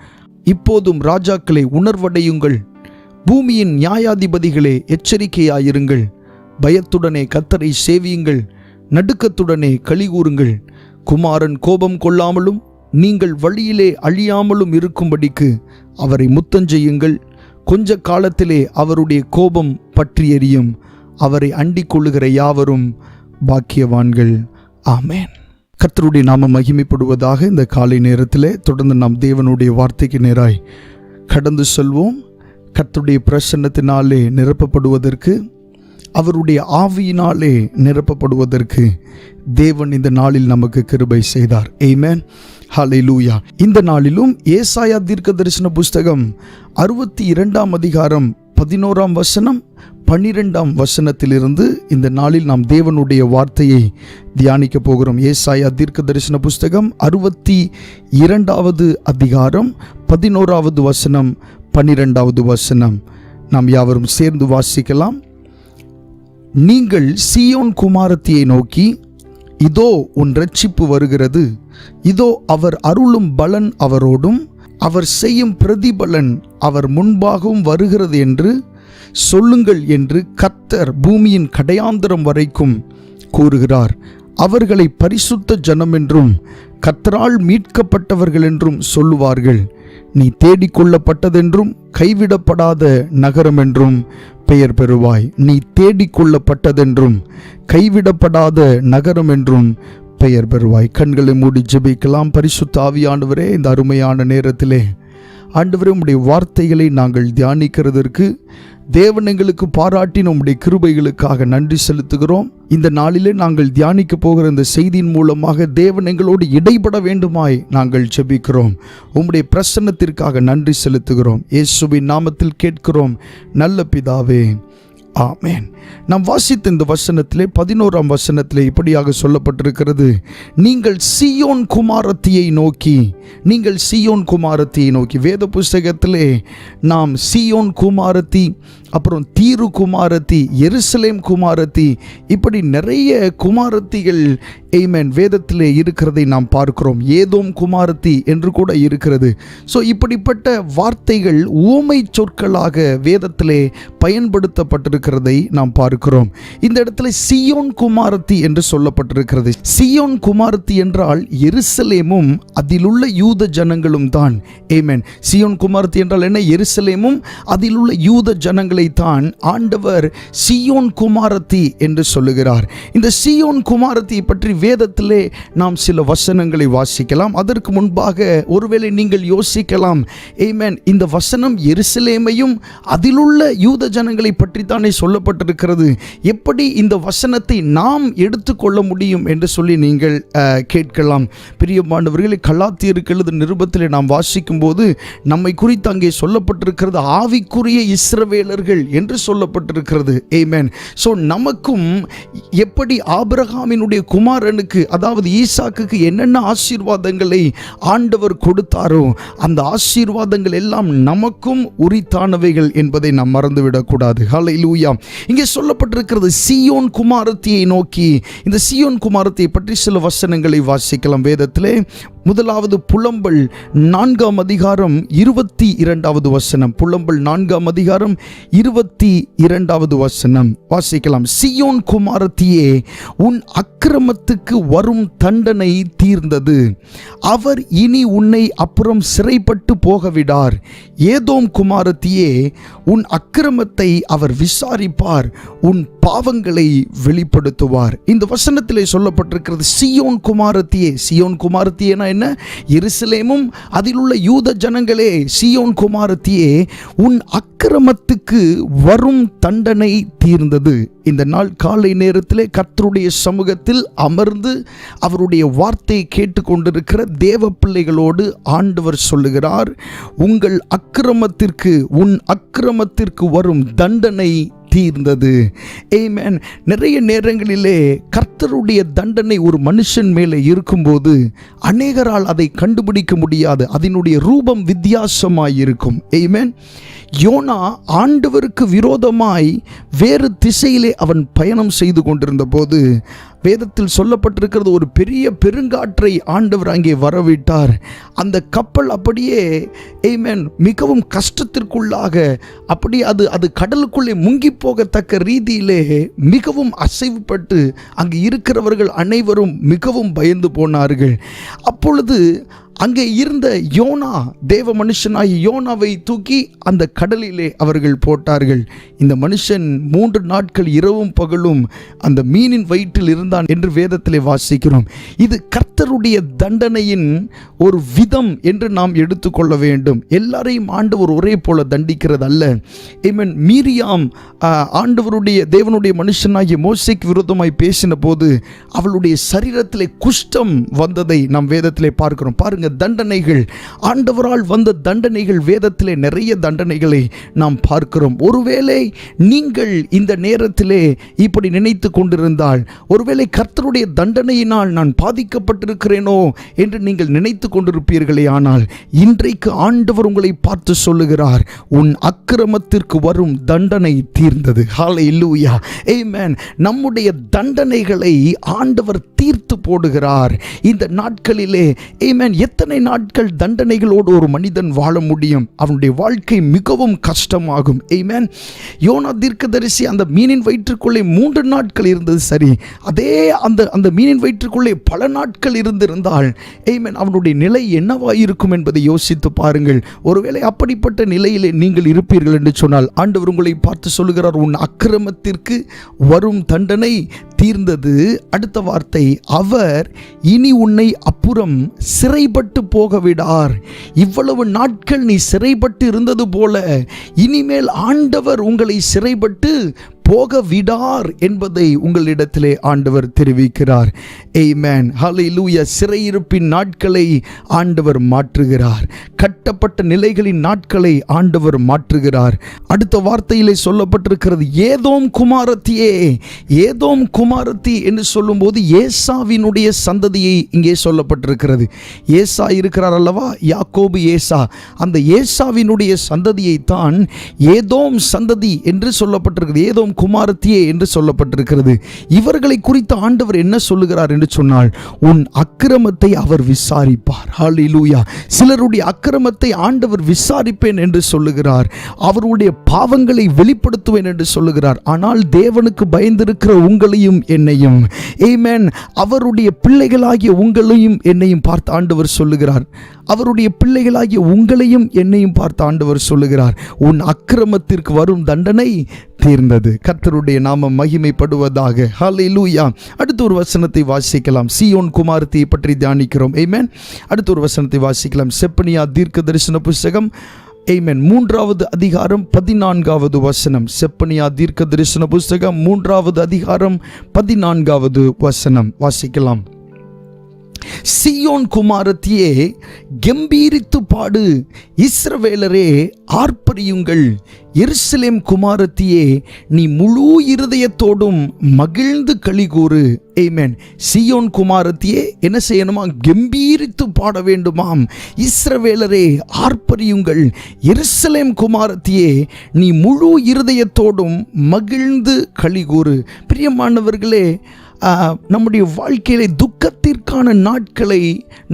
இப்போதும் ராஜாக்களை உணர்வடையுங்கள், பூமியின் நியாயாதிபதிகளே எச்சரிக்கையாயிருங்கள். பயத்துடனே கர்த்தரை சேவியுங்கள், நடுக்கத்துடனே களிகூறுங்கள். குமாரன் கோபம் கொள்ளாமலும் நீங்கள் வழியிலே அழியாமலும் இருக்கும்படிக்கு அவரை முத்தஞ்செய்யுங்கள். கொஞ்ச காலத்திலே அவருடைய கோபம் பற்றி எரியும். அவரை அண்டிக் கொள்ளுகிற யாவரும் பாக்கியவான்கள். ஆமென். கர்த்தருடைய நாம மகிமைப்படுவதாக. இந்த காலை நேரத்திலே தொடர்ந்து நாம் தேவனுடைய வார்த்தைக்கு நேராய் கடந்து செல்வோம். கர்த்தருடைய பிரசன்னத்தினாலே நிரப்பப்படுவதற்கு, அவருடைய ஆவியினாலே நிரப்பப்படுவதற்கு தேவன் இந்த நாளில் நமக்கு கிருபை செய்தார். ஆமென், ஹல்லேலூயா. இந்த நாளிலும் ஏசாயா தீர்க்கதரிசன புஸ்தகம் 62ஆம் அதிகாரம் 11ஆம் வசனம் 12ஆம் வசனத்திலிருந்து இந்த நாளில் நாம் தேவனுடைய வார்த்தையை தியானிக்க போகிறோம். ஏசாயா தீர்க்கதரிசன புஸ்தகம் 62வது அதிகாரம் 11வது வசனம் 12வது வசனம் நாம் யாவரும் சேர்ந்து வாசிக்கலாம். நீங்கள் சீயோன் குமாரத்தியை நோக்கி, இதோ உன் இரட்சிப்பு வருகிறது, இதோ அவர் அருளும் பலன் அவரோடும் அவர் செய்யும் பிரதிபலன் அவர் முன்பாகவும் வருகிறது என்று சொல்லுங்கள் என்று கர்த்தர் பூமியின் கடையாந்தரம் வரைக்கும் கூறுகிறார். அவர்களை பரிசுத்த ஜனம் என்றும் கர்த்தரால் மீட்கப்பட்டவர்கள் என்றும் சொல்லுவார்கள். நீ தேடிக்கொள்ளப்பட்டதென்றும் கைவிடப்படாத நகரம் என்றும் பெயர் பெறுவாய். நீ தேடிக்கொள்ளப்பட்டதென்றும் கைவிடப்படாத நகரம் என்றும் பெயர் பெறுவாய். கண்களை மூடி ஜெபிக்கலாம். பரிசுத்த ஆவியானவரே, இந்த அருமையான நேரத்திலே ஆண்டவரே உம்முடைய வார்த்தைகளை நாங்கள் தியானிக்கிறதற்கு தேவன் எங்களுக்கு பாராட்டின உம்முடைய கிருபைகளுக்காக நன்றி செலுத்துகிறோம். இந்த நாளிலே நாங்கள் தியானிக்க போகிற இந்த செய்தியின் மூலமாக தேவன் எங்களோடு இடைபட வேண்டுமாய் நாங்கள் ஜெபிக்கிறோம். உம்முடைய பிரசன்னத்திற்காக நன்றி செலுத்துகிறோம். இயேசுவின் நாமத்தில் கேட்கிறோம் நல்ல பிதாவே, ஆமென். நாம் வாசித்த இந்த வசனத்திலே 11ஆம் வசனத்திலே இப்படியாக சொல்லப்பட்டிருக்கிறது. நீங்கள் சீயோன் குமாரத்தியை நோக்கி, நீங்கள் சீயோன் குமாரத்தியை நோக்கி. வேத புஸ்தகத்திலே நாம் சீயோன் குமாரத்தி, அப்புறம் தீரு குமாரத்தி, எருசலேம் குமாரத்தி, இப்படி நிறைய குமாரத்திகள் ஆமென் வேதத்திலே இருக்கிறதை நாம் பார்க்கிறோம். ஏதோம் குமாரத்தி என்று கூட இருக்கிறது. ஸோ இப்படிப்பட்ட வார்த்தைகள் ஊமை சொற்களாக வேதத்திலே பயன்படுத்தப்பட்டிருக்கிறதை நாம் பார்க்கிறோம். இந்த இடத்துல சீயோன் குமாரத்தி என்று சொல்லப்பட்டிருக்கிறது. சீயோன் குமாரத்தி என்றால் எருசலேமும் அதிலுள்ள யூத ஜனங்களும் தான். ஆமென். சீயோன் குமாரத்தி என்றால் என்ன? எருசலேமும் அதிலுள்ள யூத ஜனங்களை ஒருவரை தான் ஆண்டவர் சீயோன் குமாரத்தி என்று சொல்லுகிறார். இந்த சீயோன் குமாரத்தியை பற்றி வேதத்திலே நாம் சில வசனங்களை வாசிக்கலாம். அதற்கு முன்பாக ஒருவேளை நீங்கள் யோசிக்கலாம், ஆமென், இந்த வசனம் எருசலேமையும் அதிலுள்ள யூத ஜனங்களை பற்றித்தானே சொல்லப்பட்டிருக்கிறது, எப்படி இந்த வசனத்தை நாம் எடுத்துக்கொள்ள முடியும் என்று சொல்லி நீங்கள் கேட்கலாம். பிரியமானவர்களே, கலாத்தியருக்கு எழுதின நிருபத்திலே நாம் வாசிக்கும் போது நம்மை குறித்து அங்கே சொல்லப்பட்டிருக்கிறது ஆவிக்குரிய இஸ்ரவேலர்கள் என்று சொல்லப்பட்டிருக்கிறது. ஆமென். சோ நமக்கும் எப்படி ஆபிரகாமினுடைய குமாரனுக்கு, அதாவது ஈசாக்குக்கு என்னென்ன ஆசீர்வாதங்களை ஆண்டவர் கொடுத்தாரோ அந்த ஆசீர்வாதங்கள் எல்லாம் நமக்கும் உரித்தானவைகள் என்பதை நாம் மறந்துவிடக்கூடாது. ஹல்லேலூயா. இங்கே சொல்லப்பட்டிருக்கிறது சீயோன் குமாரத்தியை நோக்கி. இந்த சீயோன் குமாரத்தியை பற்றி சில வசனங்களை வாசிக்கலாம் வேதத்திலே. முதலாவது புலம்பல் 4ஆம் அதிகாரம் 22வது வசனம். புலம்பல் 4ஆம் அதிகாரம் 22வது வசனம் வாசிக்கலாம். சீயோன் குமாரத்தியே, உன் அக்கிரமத்துக்கு வரும் தண்டனை தீர்ந்தது, அவர் இனி உன்னை அப்புறம் சிறைப்பட்டு போகவிடார். ஏதோம் குமாரத்தியே, உன் அக்கிரமத்தை அவர் விசாரிப்பார், உன் பாவங்களை வெளிப்படுத்துவார். இந்த வசனத்திலே சொல்லப்பட்டிருக்கிறது சீயோன் குமாரத்தியே. சீயோன் குமாரத்தியேனா என்ன? எருசலேமும் அதில் உள்ள யூத ஜனங்களே. சீயோன் குமாரத்தியே, உன் அக்கிரமத்துக்கு வரும் தண்டனை தீர்ந்தது. இந்த நாள் காலை நேரத்திலே கர்த்தருடைய சமூகத்தில் அமர்ந்து அவருடைய வார்த்தையை கேட்டுக்கொண்டிருக்கிற தேவ பிள்ளைகளோடு ஆண்டவர் சொல்லுகிறார், உங்கள் அக்கிரமத்திற்கு, உன் அக்கிரமத்திற்கு வரும் தண்டனை தீர்ந்தது. ஆமென். நிறைய நேரங்களிலே கர்த்தருடைய தண்டனை ஒரு மனுஷன் மேலே இருக்கும்போது அநேகரால் அதை கண்டுபிடிக்க முடியாது. அதனுடைய ரூபம் வித்தியாசமாய் இருக்கும். ஆமென். யோனா ஆண்டவருக்கு விரோதமாய் வேறு திசையிலே அவன் பயணம் செய்து கொண்டிருந்த போது வேதத்தில் சொல்லப்பட்டிருக்கிறது, ஒரு பெரிய பெருங்காற்றை ஆண்டவர் அங்கே வரவிட்டார். அந்த கப்பல் அப்படியே ஆமென் மிகவும் கஷ்டத்திற்குள்ளாக அப்படியே அது கடலுக்குள்ளே முங்கி போகத்தக்க ரீதியிலே மிகவும் அசைவுபட்டு அங்கே இருக்கிறவர்கள் அனைவரும் மிகவும் பயந்து போனார்கள். அப்பொழுது அங்கே இருந்த யோனா, தேவ மனுஷனாகி யோனாவை தூக்கி அந்த கடலிலே அவர்கள் போட்டார்கள். இந்த மனுஷன் 3 நாட்கள் இரவும் பகலும் அந்த மீனின் வயிற்றில் இருந்தான் என்று வேதத்திலே வாசிக்கிறோம். இது கர்த்தருடைய தண்டனையின் ஒரு விதம் என்று நாம் எடுத்துக்கொள்ள வேண்டும். எல்லாரையும் ஆண்டவர் ஒரே போல தண்டிக்கிறது அல்ல. ஆமென். மீரியாம் ஆண்டவருடைய தேவனுடைய மனுஷனாகிய மோசேக்கு விரோதமாய் பேசின போது அவளுடைய சரீரத்திலே குஷ்டம் வந்ததை நாம் வேதத்திலே பார்க்கிறோம். பாருங்க, தண்டனைகள், ஆண்டவரால் வந்த தண்டனைகள், வேதத்திலே நிறைய தண்டனைகளை நாம் பார்க்கிறோம். ஒருவேளை நீங்கள் இந்த நேரத்திலே இப்படி நினைத்து கொண்டிருந்தால், ஒருவேளை கர்த்தருடைய தண்டனையினால் நான் பாதிக்கப்பட்டிருக்கிறேனோ என்று நீங்கள் நினைத்து கொண்டிருப்பீர்களே, ஆனால் இன்றைக்கு ஆண்டவர் உங்களை பார்த்து சொல்லுகிறார், உன் அக்கிரமத்திற்கு வரும் தண்டனை தீர்ந்தது. ஹல்லேலூயா. ஆமென். நம்முடைய தண்டனைகளை ஆண்டவர் தீர்த்து போடுகிறார் இந்த நாட்களிலே. ஆமென். எத்தனை நாட்கள் தண்டனைகளோடு ஒரு மனிதன் வாழ முடியும்? அவனுடைய வாழ்க்கை மிகவும் கஷ்டமாகும். ஆமென். யோனா தீர்க்கதரிசி அந்த மீனின் வயிற்றுக்குள்ளே 3 நாட்கள் இருந்தது. சரி, அதே அந்த மீனின் வயிற்றுக்குள்ளே பல நாட்கள் இருந்திருந்தால் ஆமென் அவனுடைய நிலை என்னவாயிருக்கும் என்பதை யோசித்து பாருங்கள். ஒருவேளை அப்படிப்பட்ட நிலையிலே நீங்கள் இருப்பீர்கள் என்று சொன்னால் ஆண்டவர் உங்களை பார்த்து சொல்லுகிறார், உன் அக்கிரமத்திற்கு வரும் தண்டனை தீர்ந்தது. அடுத்த வார்த்தை, அவர் இனி உன்னை அப்புறம் சிறைப்பட்டு போகவிடார். இவ்வளவு நாட்கள் நீ சிறைப்பட்டு இருந்தது போல இனிமேல் ஆண்டவர் உங்களை சிறைப்பட்டு போக விடார் என்பதை உங்களிடத்திலே ஆண்டவர் தெரிவிக்கிறார். ஆமென். ஹல்லேலூயா. சிறையிருப்பின் நாட்களை ஆண்டவர் மாற்றுகிறார். கட்டப்பட்ட நிலைகளின் நாட்களை ஆண்டவர் மாற்றுகிறார். அடுத்த வார்த்தையிலே சொல்லப்பட்டிருக்கிறது, ஏதோம் குமாரத்தியே. ஏதோம் குமாரத்தி என்று சொல்லும்போது ஏசாவினுடைய சந்ததியை இங்கே சொல்லப்பட்டிருக்கிறது. ஏசா இருக்கிறார் அல்லவா, யாக்கோபு ஏசா. அந்த ஏசாவினுடைய சந்ததியை தான் ஏதோம் சந்ததி என்று சொல்லப்பட்டிருக்கிறது. ஏதோம் குமாரத்தியே என்று சொல்லப்பட்டிருக்கிறது. இவர்களை குறித்து ஆண்டவர் என்ன சொல்லுகிறார் என்று சொன்னால், உன் அக்கிரமத்தை அவர் விசாரிப்பார். ஹல்லேலூயா. சிலருடைய அக்கிரமத்தை ஆண்டவர் விசாரிப்பேன் என்று சொல்லுகிறார். அவருடைய பாவங்களை வெளிப்படுத்துவேன் என்று சொல்லுகிறார். ஆனால் தேவனுக்கு பயந்திருக்கிற உங்களையும் என்னையும், ஆமென், அவருடைய பிள்ளைகளாகிய உங்களையும் என்னையும் பார்த்து ஆண்டவர் சொல்லுகிறார். அவருடைய பிள்ளைகளாகிய உங்களையும் என்னையும் பார்த்து ஆண்டவர் சொல்லுகிறார், உன் அக்கிரமத்திற்கு வரும் தண்டனை தீர்ந்தது. கர்த்தருடைய நாமம் மகிமைப்படுவதாக. ஹல்லேலூயா. அடுத்த ஒரு வசனத்தை வாசிக்கலாம். சீயோன் குமாரத்தியை பற்றி தியானிக்கிறோம். ஆமென். அடுத்த ஒரு வசனத்தை வாசிக்கலாம். செப்பனியா தீர்க்க தரிசன புஸ்தகம், ஆமென், 3வது அதிகாரம் 14வது வசனம். செப்பனியா தீர்க்க தரிசன புஸ்தகம் 3வது அதிகாரம் 14வது வசனம் வாசிக்கலாம். சீயோன் குமாரத்தியே கம்பீரித்து பாடு, இஸ்ரவேலரே ஆர்ப்பரியுங்கள். எருசலேம் குமாரத்தியே நீ முழு இருதயத்தோடும் மகிழ்ந்து களிகூறு. ஆமென். சீயோன் குமாரத்தியே என்ன செய்யணுமா? கம்பீரித்து பாட வேண்டுமாம். இஸ்ரவேலரே ஆர்ப்பரியுங்கள். எருசலேம் குமாரத்தியே நீ முழு இருதயத்தோடும் மகிழ்ந்து களிகூறு. பிரியமானவர்களே, நம்முடைய வாழ்க்கையிலே துக்கத்திற்கான நாட்களை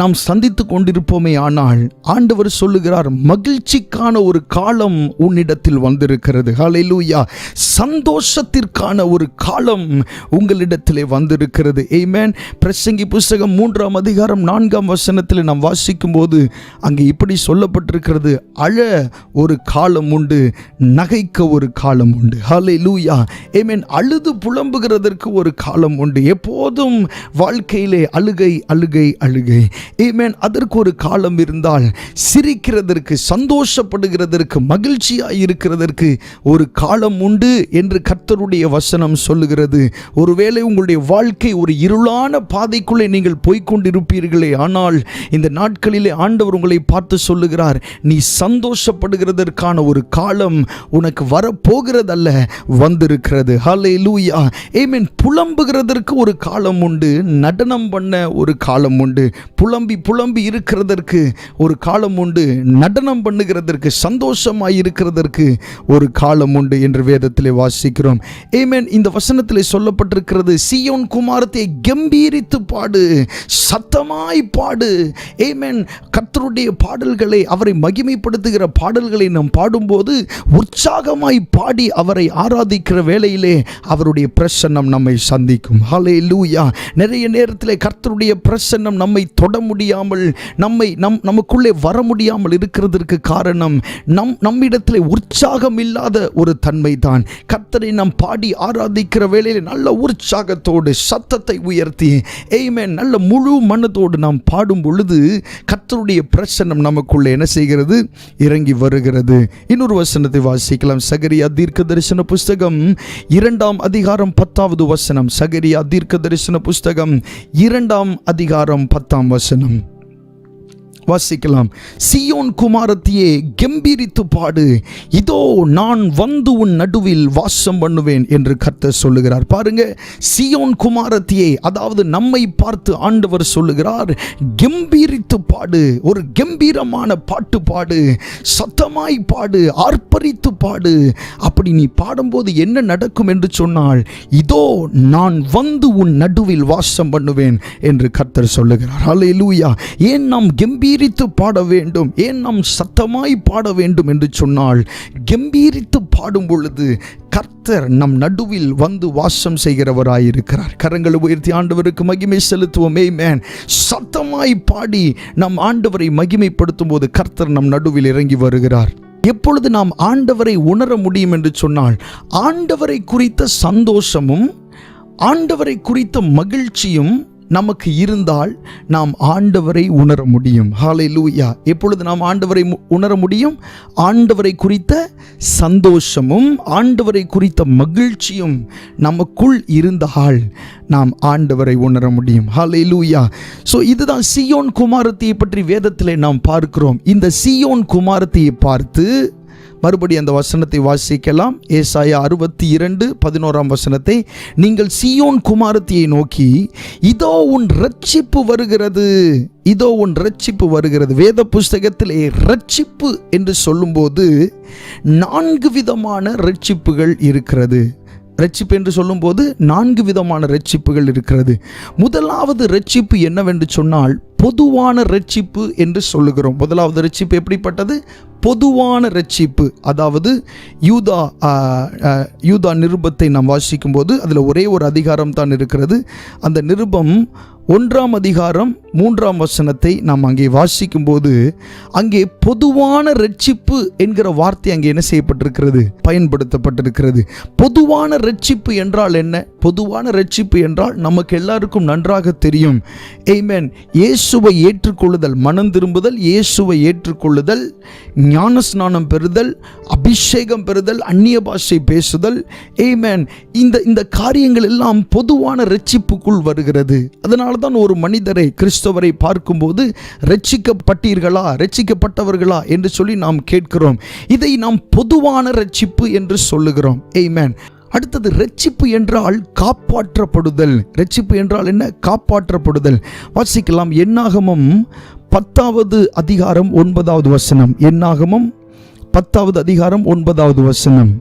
நாம் சந்தித்து கொண்டிருப்போமே, ஆனால் ஆண்டவர் சொல்லுகிறார், மகிழ்ச்சிக்கான ஒரு காலம் உன்னிடத்தில் வந்திருக்கிறது. ஹல்லேலூயா. சந்தோஷத்திற்கான ஒரு காலம் உங்களிடத்திலே வந்திருக்கிறது. ஆமென். பிரசங்கி புஸ்தகம் 3ஆம் அதிகாரம் 4ஆம் வசனத்தில் நாம் வாசிக்கும் போது அங்கே இப்படி சொல்லப்பட்டிருக்கிறது, அழ ஒரு காலம் உண்டு, நகைக்க ஒரு காலம் உண்டு. ஹல்லேலூயா. ஆமென். அழுது புலம்புகிறதற்கு ஒரு காலம் உண்டு. எப்போதும் வாழ்க்கையிலே அழுகை அழுகை அழுகை. ஆமென். அதற்கு ஒரு காலம் இருந்தால், சிரிக்கிறதற்கு, சந்தோஷப்படுகிறதற்கு, மகிழ்ச்சியாய் இருக்கிறதற்கு ஒரு காலம் உண்டு என்று கர்த்தருடைய வசனம் சொல்லுகிறது. ஒருவேளை உங்களுடைய வாழ்க்கை ஒரு இருளான பாதைக்குள்ளே நீங்கள் போய்கொண்டிருப்பீர்களே, ஆனால் இந்த நாட்களிலே ஆண்டவர் உங்களை பார்த்து சொல்லுகிறார், நீ சந்தோஷப்படுகிறதற்கான ஒரு காலம் உனக்கு வரப்போகிறதல்ல, வந்திருக்கிறது. ஹல்லேலூயா. ஆமென். புலம்புகிறதற்கு ஒரு காலம் உண்டு, நடனம் பண்ண ஒரு காலம் உண்டு. புலம்பி புலம்பி இருக்கிறதற்கு ஒரு காலம் உண்டு, நடனம் பண்ணுகிறதற்கு, சந்தோஷமாய் இருக்கிறதற்கு ஒரு காலம் உண்டு என்று வேதத்திலே வாசிக்கிறோம். ஆமென். இந்த வசனத்திலே சொல்லப்பட்டிருக்கிறது, சீயோன் குமாரத்தை கம்பீரித்து பாடு, சத்தமாய் பாடு. ஆமென். கர்த்தருடைய பாடல்களை, அவரை மகிமைப்படுத்துகிற பாடல்களை நாம் பாடும்போது உற்சாகமாய் பாடி அவரை ஆராதிக்கிற வேளையிலே அவருடைய பிரசன்னம் நம்மை சந்திக்கும். ஹல்லேலூயா. நிறைய நேரத்தில் கர்த்தருடைய பிரசன்னம் நம்மை தொட முடியாமல், நமக்குள்ளே வர முடியாமல் இருக்கிறதற்கு காரணம் நம்மிடத்தில் உற்சாகம் இல்லாத ஒரு தன்மை தான். கர்த்தரை நாம் பாடி ஆராதிக்கிற வேளையில் நல்ல உற்சாகத்தோடு சத்தத்தை உயர்த்தி, ஆமென், நல்ல முழு மனதோடு நாம் பாடும் பொழுது கர்த்தருடைய பிரசன்னம் நமக்குள்ளே என்ன செய்கிறது? இறங்கி வருகிறது. இன்னொரு வசனத்தை வாசிக்கலாம். சகரியா தீர்க்க தரிசன புஸ்தகம் 2ஆம் அதிகாரம் 10வது வசனம். சகரியா தீர்க்க தரிசன புஸ்தகம் 2ஆம் அதிகாரம் 10ஆம் வசனம் வாசிக்கலாம். சீயோன் குமாரத்தியே கம்பீரித்து பாடு, இதோ நான் வந்து உன் நடுவில் வாசம் பண்ணுவேன் என்று கர்த்தர் சொல்லுகிறார். பாருங்க, சீயோன் குமாரத்தியே, அதாவது நம்மை பார்த்து ஆண்டவர் சொல்லுகிறார், கம்பீரித்து பாடு, ஒரு கம்பீரமான பாட்டு பாடு, சத்தமாய் பாடு, ஆர்ப்பரித்து பாடு. அப்படி நீ பாடும்போது என்ன நடக்கும் என்று சொன்னால், இதோ நான் வந்து உன் நடுவில் வாசம் பண்ணுவேன் என்று கர்த்தர் சொல்லுகிறார். ஹல்லேலூயா. ஏன் நாம் கம்பீரித்து பாட வேண்டும், ஏன் நாம் சத்தமாய் பாட வேண்டும் என்று சொன்னால், கம்பீரித்து பாடும் பொழுது கர்த்தர் நம் நடுவில் வந்து வாசம் செய்கிறவராயிருக்கிறார். கரங்களை உயர்த்தி ஆண்டவருக்கு மகிமை செலுத்துவோம். ஆமென். சத்தமாய் பாடி நம் ஆண்டவரை மகிமைப்படுத்தும் போது கர்த்தர் நம் நடுவில் இறங்கி வருகிறார். எப்பொழுது நாம் ஆண்டவரை உணர முடியும் என்று சொன்னால், ஆண்டவரை குறித்த சந்தோஷமும் ஆண்டவரை குறித்த மகிழ்ச்சியும் நமக்கு இருந்தால் நாம் ஆண்டவரை உணர முடியும். ஹல்லேலூயா. எப்பொழுது நாம் ஆண்டவரை உணர முடியும்? ஆண்டவரை குறித்த சந்தோஷமும் ஆண்டவரை குறித்த மகிழ்ச்சியும் நமக்குள் இருந்தால் நாம் ஆண்டவரை உணர முடியும். ஹல்லேலூயா. ஸோ இதுதான் சீயோன் குமாரத்தியை பற்றி வேதத்திலே நாம் பார்க்கிறோம். இந்த சீயோன் குமாரத்தியை பார்த்து மறுபடி அந்த வசனத்தை வாசிக்கலாம். ஏசாயா 62:11 வசனத்தை, நீங்கள் சீயோன் குமாரத்தியை நோக்கி, இதோ உன் ரட்சிப்பு வருகிறது, இதோ உன் ரட்சிப்பு வருகிறது. வேத புஸ்தகத்திலே ரட்சிப்பு என்று சொல்லும்போது 4 விதமான ரட்சிப்புகள் இருக்கிறது. ரட்சிப்பு என்று சொல்லும்போது 4 விதமான ரட்சிப்புகள் இருக்கிறது. முதலாவது ரட்சிப்பு என்னவென்று சொன்னால் பொதுவான ரட்சிப்பு என்று சொல்லுகிறோம். முதலாவது ரட்சிப்பு எப்படிப்பட்டது? பொதுவான ரட்சிப்பு. அதாவது யூதா நிருபத்தை நாம் வாசிக்கும் போது அதில் ஒரே ஒரு அதிகாரம் தான் இருக்கிறது. அந்த நிருபம் 1ஆம் அதிகாரம் 3ஆம் வசனத்தை நாம் அங்கே வாசிக்கும் போது அங்கே பொதுவான ரட்சிப்பு என்கிற வார்த்தை அங்கே என்ன செய்யப்பட்டிருக்கிறது? பயன்படுத்தப்பட்டிருக்கிறது. பொதுவான ரட்சிப்பு என்றால் என்ன? பொதுவான ரட்சிப்பு என்றால் நமக்கு எல்லாருக்கும் நன்றாக தெரியும். ஆமென். இயேசுவை ஏற்றுக்கொள்ளுதல், மனம் திரும்புதல், இயேசுவை ஏற்றுக்கொள்ளுதல், ஞானஸ்நானம் பெறுதல், அபிஷேகம் பெறுதல், அந்நிய பாஷை பேசுதல். ஆமென். இந்த காரியங்கள் எல்லாம் பொதுவான ரட்சிப்புக்குள் வருகிறது. அதனால தான் ஒரு மனிதரை, கிறிஸ்தவரை பார்க்கும்போது ரட்சிக்கப்பட்டீர்களா, ரட்சிக்கப்பட்டவர்களா என்று சொல்லி நாம் கேட்கிறோம். இதை நாம் பொதுவான ரட்சிப்பு என்று சொல்லுகிறோம். ஆமென். அடுத்தது ரட்சிப்பு என்றால் காப்பாற்றப்படுதல். ரட்சிப்பு என்றால் என்ன? காப்பாற்றப்படுதல். வாசிக்கலாம். என்னாகமம் 10வது அதிகாரம் 9வது வசனம். என்னாகமம் 10வது அதிகாரம் 9வது வசனம்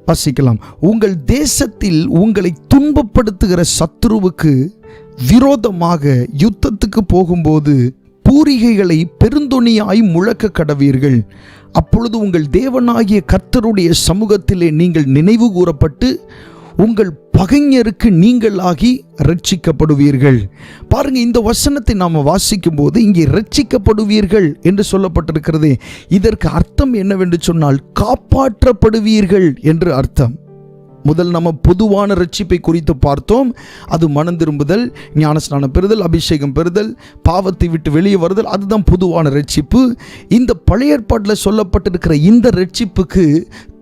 வாசிக்கலாம். உங்கள் தேசத்தில் உங்களை துன்பப்படுத்துகிற சத்துருவுக்கு விரோதமாக யுத்தத்துக்கு போகும்போது பூரிகைகளை பெருந்தொனியாய் முழக்க கடவீர்கள். அப்பொழுது உங்கள் தேவனாகிய கர்த்தருடைய சமூகத்திலே நீங்கள் நினைவு கூறப்பட்டு உங்கள் பகைஞருக்கு நீங்களாகி ரட்சிக்கப்படுவீர்கள். பாருங்க, இந்த வசனத்தை நாம் வாசிக்கும் போது இங்கே ரட்சிக்கப்படுவீர்கள் என்று சொல்லப்பட்டிருக்கிறது. இதற்கு அர்த்தம் என்னவென்று சொன்னால் காப்பாற்றப்படுவீர்கள் என்று அர்த்தம். முதல் நம்ம பொதுவான ரட்சிப்பை குறித்து பார்த்தோம். அது மனம் திரும்புதல், ஞானஸ்நானம் பெறுதல், அபிஷேகம் பெறுதல், பாவத்தை விட்டு வெளியே வருதல். அதுதான் பொதுவான ரட்சிப்பு. இந்த பழைய ஏற்பாட்டில் சொல்லப்பட்டிருக்கிற இந்த ரட்சிப்புக்கு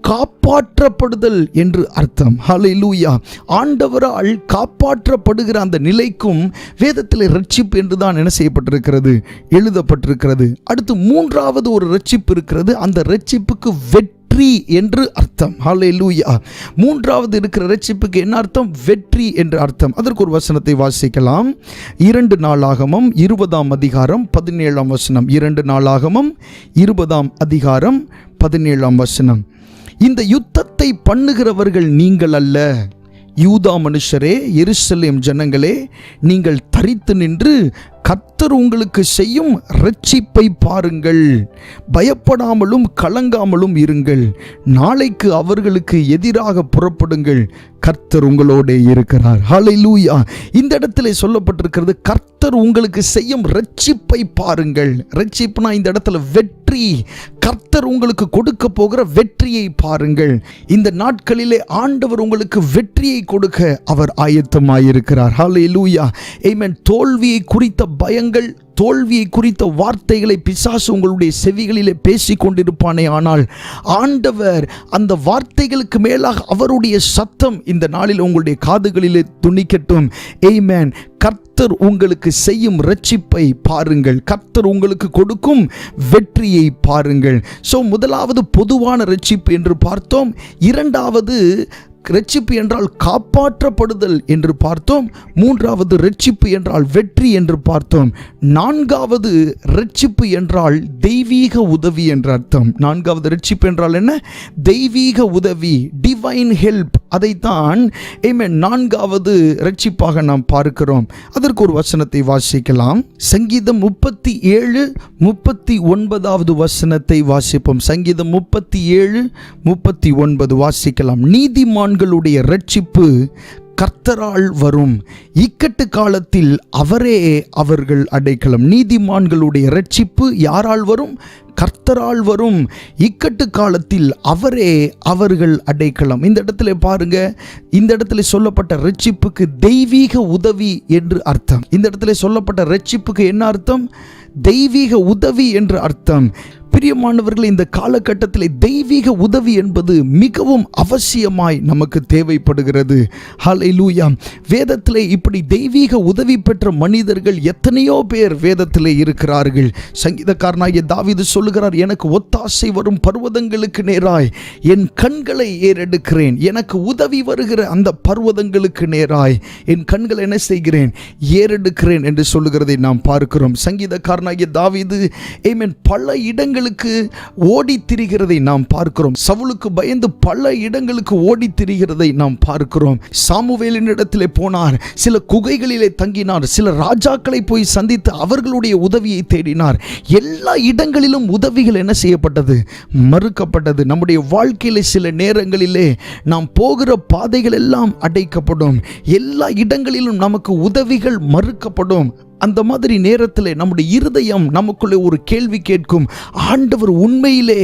காப்பாற்றப்படுதல் என்று அர்த்தம். ஹல்லேலூயா. ஆண்டவரால் காப்பாற்றப்படுகிற அந்த நிலைக்கும் வேதத்தில் ரட்சிப்பு என்று தான் என்ன செய்யப்பட்டிருக்கிறது? எழுதப்பட்டிருக்கிறது. அடுத்து 3வது ஒரு ரட்சிப்பு இருக்கிறது. அந்த ரட்சிப்புக்கு வெற்றி என்று அர்த்தம். ஹல்லேலூயா. 3வது இருக்கிற ரட்சிப்புக்கு என்ன அர்த்தம்? வெற்றி என்று அர்த்தம். அதற்கு ஒரு வசனத்தை வாசிக்கலாம். 2 நாளாகமம் 20ஆம் அதிகாரம் 17ஆம் வசனம். 2 நாளாகமம் 20ஆம் அதிகாரம் 17ஆம் வசனம். இந்த யுத்தத்தை பண்ணுகிறவர்கள் நீங்கள் அல்ல, யூதா மனுஷரே, எருசலேம் ஜனங்களே, நீங்கள் தரித்து நின்று கர்த்தர் உங்களுக்கு செய்யும் இரட்சிப்பை பாருங்கள். பயப்படாமலும் கலங்காமலும் இருங்கள். நாளைக்கு அவர்களுக்கு எதிராக புறப்படுங்கள். கர்த்தர் உங்களோட இருக்கிறார். ஹல்லேலூயா. இந்த இடத்துல சொல்லப்பட்டிருக்கிறது கர்த்தர் உங்களுக்கு செய்யும் இரட்சிப்பை பாருங்கள். இரட்சிப்புனா இந்த இடத்துல வெற்றி. கர்த்தர் உங்களுக்கு கொடுக்க போகிற வெற்றியை பாருங்கள். இந்த நாட்களிலே ஆண்டவர் உங்களுக்கு வெற்றியை கொடுக்க அவர் ஆயத்தமாயிருக்கிறார். ஹல்லேலூயா. ஆமென். தோல்வியை குறித்த பயங்கள், தோல்வியை குறித்த வார்த்தைகளை பிசாசு உங்களுடைய செவிகளிலே பேசி கொண்டிருப்பானே, ஆனால் ஆண்டவர் அந்த வார்த்தைகளுக்கு மேலாக அவருடைய சத்தம் இந்த நாளில் உங்களுடைய காதுகளிலே துணிக்கட்டும். ஆமென். கர்த்தர் உங்களுக்கு செய்யும் இரட்சிப்பை பாருங்கள். கர்த்தர் உங்களுக்கு கொடுக்கும் வெற்றியை பாருங்கள். ஸோ முதலாவது பொதுவான இரட்சிப்பு என்று பார்த்தோம். 2வது இரட்சிப்பு என்றால் காப்பாற்றப்படுதல் என்று பார்த்தோம். 3வது இரட்சிப்பு என்றால் வெற்றி என்று பார்த்தோம். 4வது இரட்சிப்பு என்றால் தெய்வீக உதவி என்ற அர்த்தம். 4வது இரட்சிப்பு என்றால் என்ன? தெய்வீக உதவி, டிவைன் ஹெல்ப். அதைத்தான் ஆமென் 4வது இரட்சிப்பாக நாம் பார்க்கிறோம். அதற்கு ஒரு வசனத்தை வாசிக்கலாம். சங்கீதம் 37:39வது வசனத்தை வாசிப்போம். சங்கீதம் 37:39 வாசிக்கலாம். நீதிமான்களுடைய இரட்சிப்பு கர்த்தரால் வரும், இக்கட்டு காலத்தில் அவரே அவர்கள் அடைக்கலம். நீதிமான்களுடைய இரட்சிப்பு யாரால் வரும்? கர்த்தரால் வரும். இக்கட்டு காலத்தில் அவரே அவர்கள் அடைக்கலம். இந்த இடத்துல பாருங்க, இந்த இடத்துல சொல்லப்பட்ட இரட்சிப்புக்கு தெய்வீக உதவி என்று அர்த்தம். இந்த இடத்துல சொல்லப்பட்ட இரட்சிப்புக்கு என்ன அர்த்தம்? தெய்வீக உதவி என்று அர்த்தம். பிரியமானவர்கள், இந்த காலகட்டத்தில் தெய்வீக உதவி என்பது மிகவும் அவசியமாய் நமக்கு தேவைப்படுகிறது. ஹல்லேலூயா. வேதத்திலே இப்படி தெய்வீக உதவி பெற்ற மனிதர்கள் எத்தனையோ பேர் வேதத்திலே இருக்கிறார்கள். சங்கீதக்காரனாகிய தாவீது சொல்லுகிறார், எனக்கு ஒத்தாசை வரும் பர்வதங்களுக்கு நேராய் என் கண்களை ஏறெடுக்கிறேன். எனக்கு உதவி வருகிற அந்த பர்வதங்களுக்கு நேராய் என் கண்களை என்ன செய்கிறேன்? ஏறெடுக்கிறேன் என்று சொல்லுகிறதை நாம் பார்க்கிறோம். சங்கீதக்காரனாகிய தாவீது ஆமென் பல இடங்களுக்கு இடங்களுக்கு ஓடித் திரிகிறதை நாம் பார்க்கிறோம். சவுலுக்கு பயந்து பல இடங்களுக்கு ஓடித் திரிகிறதை நாம் பார்க்கிறோம். சாமுவேலின் இடத்திலே போனார், சில குகைகளிலே தங்கினார், சில ராஜாக்களை போய் சந்தித்து அவர்களுடைய உதவியை தேடினார். எல்லா இடங்களிலும் உதவிகள் என்ன செய்யப்பட்டது? மறுக்கப்பட்டது. நம்முடைய வாழ்க்கையிலே சில நேரங்களிலே நாம் போகிற பாதைகள் எல்லாம் அடைக்கப்படும். எல்லா இடங்களிலும் நமக்கு உதவிகள் மறுக்கப்படும். அந்த மாதிரி நேரத்தில் நம்முடைய இருதயம் நமக்குள்ளே ஒரு கேள்வி கேட்கும், ஆண்டவர் உண்மையிலே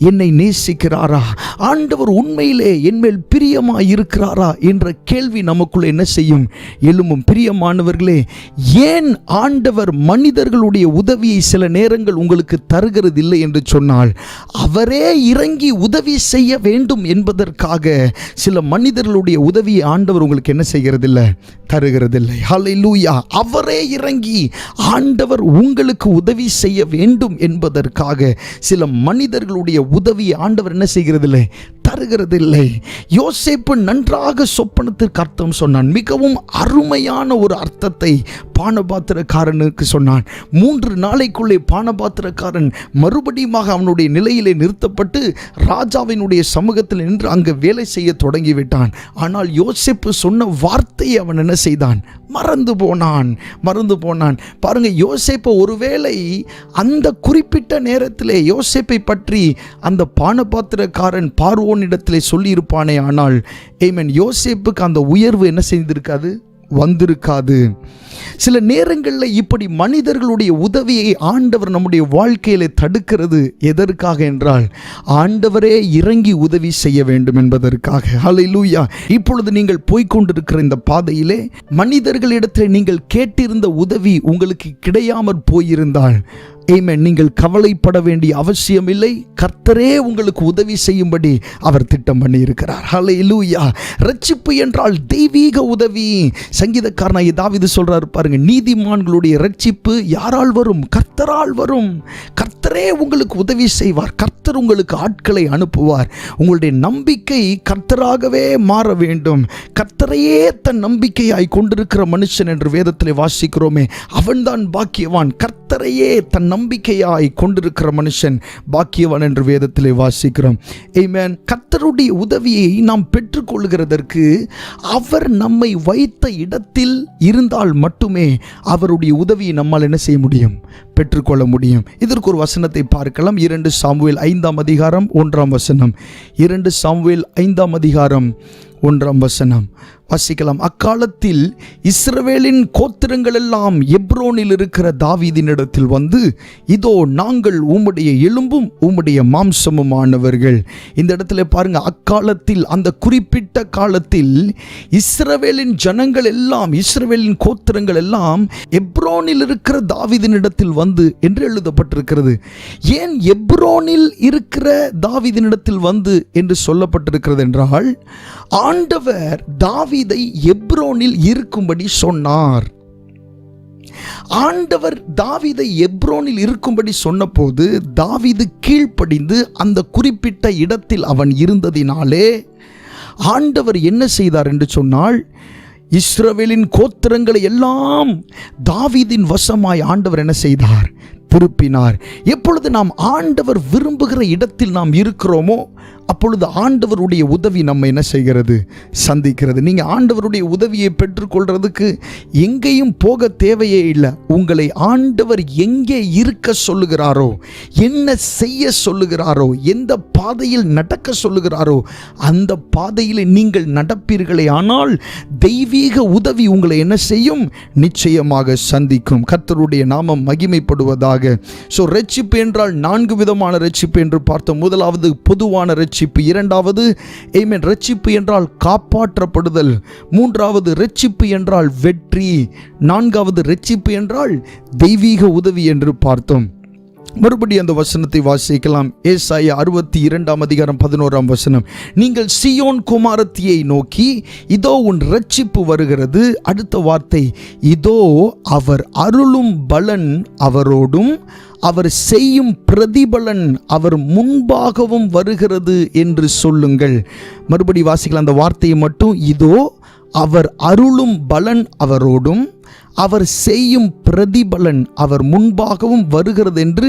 என்னை நேசிக்கிறாரா? ஆண்டவர் உண்மையிலே என்மேல் பிரியமா இருக்கிறாரா என்ற கேள்வி நமக்குள்ளே என்ன செய்யும்? எழும்பும். பிரியமானவர்களே, ஏன் ஆண்டவர் மனிதர்களுடைய உதவியை சில நேரங்கள் உங்களுக்கு தருகிறது இல்லை என்று சொன்னால், அவரே இறங்கி உதவி செய்ய வேண்டும் என்பதற்காக சில மனிதர்களுடைய உதவியை ஆண்டவர் உங்களுக்கு என்ன செய்கிறதில்லை? தருகிறதில்லை. ஹல்லேலூயா. அவரே இறங்கி ஆண்டவர் உங்களுக்கு உதவி செய்ய வேண்டும் என்பதற்காக சில மனிதர்களுடைய உதவியை ஆண்டவர் என்ன செய்கிறதில்லை? தருகிறதில்லை. யோசேப்பு நன்றாக சொப்பனத்திற்கு அர்த்தம் சொன்னான். மிகவும் அருமையான ஒரு அர்த்தத்தை பானபாத்திரக்காரனுக்கு சொன்னான். 3 நாளைக்குள்ளே பானபாத்திரக்காரன் மறுபடியும் அவனுடைய நிலையிலே நிறுத்தப்பட்டு ராஜாவினுடைய சமூகத்தில் நின்று அங்கு வேலை செய்ய தொடங்கிவிட்டான். ஆனால் யோசேப்பு சொன்ன வார்த்தையை அவன் என்ன செய்தான்? மறந்து போனான். பாருங்க, யோசேப்பு ஒருவேளை அந்த குறிப்பிட்ட நேரத்திலே யோசேப்பை பற்றி அந்த பானபாத்திரக்காரன் பார்வோனிடத்திலே சொல்லியிருப்பானே, ஆனால் யோசேப்புக்கு அந்த உயர்வு என்ன செய்திருக்காது? வந்திருக்காது. சில நேரங்களில் இப்படி மனிதர்களுடைய உதவியை ஆண்டவர் நம்முடைய வாழ்க்கையில தடுக்கிறது. எதற்காக என்றால், ஆண்டவரே இறங்கி உதவி செய்ய வேண்டும் என்பதற்காக. ஹல்லேலூயா. இப்பொழுது நீங்கள் போய்கொண்டிருக்கிற இந்த பாதையிலே மனிதர்களிடத்தில் நீங்கள் கேட்டிருந்த உதவி உங்களுக்கு கிடையாமற் போயிருந்தால், நீங்கள் கவலைப்பட வேண்டிய அவசியம் இல்லை. கர்த்தரே உங்களுக்கு உதவி செய்யும்படி அவர் திட்டம் பண்ணி இருக்கிறார். ஹல்லேலூயா. ரட்சிப்பு என்றால் தெய்வீக உதவி. சங்கீதக்காரனாகிய தாவீது சொல்றார் பாருங்க, நீதிமான்களுடைய ரட்சிப்பு யாரால் வரும்? கர்த்தரால் வரும். கர்த்தரே உங்களுக்கு உதவி செய்வார். கர்த்தர் உங்களுக்கு ஆட்களை அனுப்புவார். உங்களுடைய நம்பிக்கை கர்த்தராகவே மாற வேண்டும். கர்த்தரையே தன் நம்பிக்கையாய் கொண்டிருக்கிற மனுஷன் என்று வேதத்திலே வாசிக்கிறோமே, அவன்தான் பாக்கியவான். கர்த்தரையே தன் நம்பிக்கையாய் கொண்டிருக்கிற மனுஷன் பாக்கியவான் என்று வேதத்திலே வாசிக்கிறோம். ஆமென். கர்த்தருடைய உதவியை நாம் பெற்றுக்கொள்கிறதற்கு அவர் நம்மை வைத்த இடத்தில் இருந்தால் மட்டுமே அவருடைய உதவியை நம்மால் என்ன செய்ய முடியும்? பெற்றுக்கொள்ள முடியும். இதற்கு ஒரு வசனத்தை பார்க்கலாம். 2 சாமுவேல் 5ஆம் அதிகாரம் 1ஆம் வசனம். 2 சாமுவேல் 5ஆம் அதிகாரம் 1ஆம் வசனம் வாசிக்கலாம். அக்காலத்தில் இஸ்ரவேலின் கோத்திரங்கள் எல்லாம் எப்ரோனில் இருக்கிற தாவீதினிடத்தில் வந்து, இதோ நாங்கள் உம்முடைய எலும்பும் உம்முடைய மாம்சமுமானவர்கள். இந்த இடத்துல பாருங்க, அக்காலத்தில், அந்த குறிப்பிட்ட காலத்தில் இஸ்ரவேலின் ஜனங்கள் எல்லாம், இஸ்ரவேலின் கோத்திரங்கள் எல்லாம் எப்ரோனில் இருக்கிற தாவீதினிடத்தில் வந்து என்று எழுதப்பட்டிருக்கிறது. ஏன் எப்ரோனில் இருக்கிற தாவீதினிடத்தில் வந்து என்று சொல்லப்பட்டிருக்கிறது என்றால், ஆண்டவர் தாவீதை எப்ரோனில் இருக்கும்படி சொன்னார். ஆண்டவர் தாவீதை எப்ரோனில் இருக்கும்படி சொன்னபோது தாவீது கீழ்ப்படிந்து அந்த குறிப்பிட்ட இடத்தில் அவன் இருந்ததினாலே ஆண்டவர் என்ன செய்தார் என்று சொன்னால், இஸ்ரவேலின் கோத்திரங்களை எல்லாம் தாவீதின் வசமாய் ஆண்டவர் என்ன செய்தார்? திருப்பினார். எப்பொழுது நாம் ஆண்டவர் விரும்புகிற இடத்தில் நாம் இருக்கிறோமோ அப்பொழுது ஆண்டவருடைய உதவி நம்ம என்ன செய்கிறது? சந்திக்கிறது. நீங்கள் ஆண்டவருடைய உதவியை பெற்றுக்கொள்றதுக்கு எங்கேயும் போக தேவையே இல்லை. உங்களை ஆண்டவர் எங்கே இருக்க சொல்லுகிறாரோ, என்ன செய்ய சொல்லுகிறாரோ, எந்த பாதையில் நடக்க சொல்லுகிறாரோ அந்த பாதையில் நீங்கள் நடப்பீர்களே ஆனால் தெய்வீக உதவி உங்களை என்ன செய்யும்? நிச்சயமாக சந்திக்கும். கர்த்தருடைய நாமம் மகிமைப்படுவதாக. ரட்சிப்பு என்றால் 4 விதமான ரட்சிப்பு என்று பார்த்தோம். முதலாவது பொதுவான ரட்சிப்பு, இரண்டாவது ரட்சிப்பு என்றால் காப்பாற்றப்படுதல், மூன்றாவது ரட்சிப்பு என்றால் வெற்றி, நான்காவது ரட்சிப்பு என்றால் தெய்வீக உதவி என்று பார்த்தோம். மறுபடியும் அந்த வசனத்தை வாசிக்கலாம். ஏசாயா 62ஆம் அதிகாரம் 11ஆம் வசனம். நீங்கள் சீயோன் குமாரத்தியை நோக்கி, இதோ உன் ரட்சிப்பு வருகிறது. அடுத்த வார்த்தை, இதோ அவர் அருளும் பலன் அவரோடும் அவர் செய்யும் பிரதிபலன் அவர் முன்பாகவும் வருகிறது என்று சொல்லுங்கள். மறுபடி வாசிக்கலாம் அந்த வார்த்தையை மட்டும். இதோ அவர் அருளும் பலன் அவரோடும் அவர் செய்யும் பிரதிபலன் அவர் முன்பாகவும் வருகிறது என்று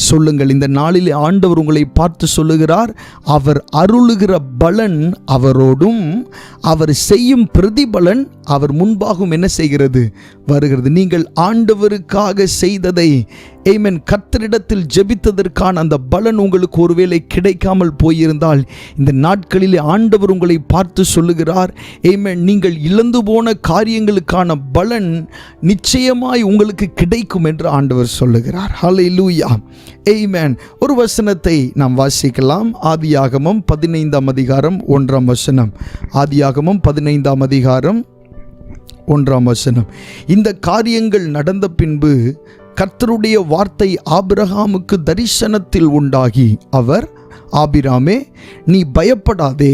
சொல்லுங்கள். இந்த நாளிலே ஆண்டவர் உங்களை பார்த்து சொல்லுகிறார், அவர் அருளுகிற பலன் அவரோடும், அவர் செய்யும் பிரதிபலன் அவர் முன்பாகவும் என்ன செய்கிறது? வருகிறது. நீங்கள் ஆண்டவருக்காக செய்ததை ஆமென் கர்த்தரிடத்தில் ஜெபித்ததற்கான அந்த பலன் உங்களுக்கு ஒருவேளை கிடைக்காமல் போயிருந்தால், இந்த நாட்களிலே ஆண்டவர் உங்களை பார்த்து சொல்லுகிறார், ஆமென் நீங்கள் இழந்து போன காரியங்களுக்கான பலன் நிச்சயமாய் உங்களுக்கு கிடைக்கும் என்று ஆண்டவர் சொல்லுகிறார். ஹல்லேலூயா, ஆமென். ஒரு வசனத்தை நாம் வாசிக்கலாம். ஆதியாகமம் 15ஆம் அதிகாரம் 1ஆம் வசனம். ஆதியாகமம் 15ஆம் அதிகாரம் 1ஆம் வசனம். இந்த காரியங்கள் நடந்த பின்பு கர்த்தருடைய வார்த்தை ஆபிரகாமுக்கு தரிசனத்தில் உண்டாகி, அவர், ஆபிராமே நீ பயப்படாதே,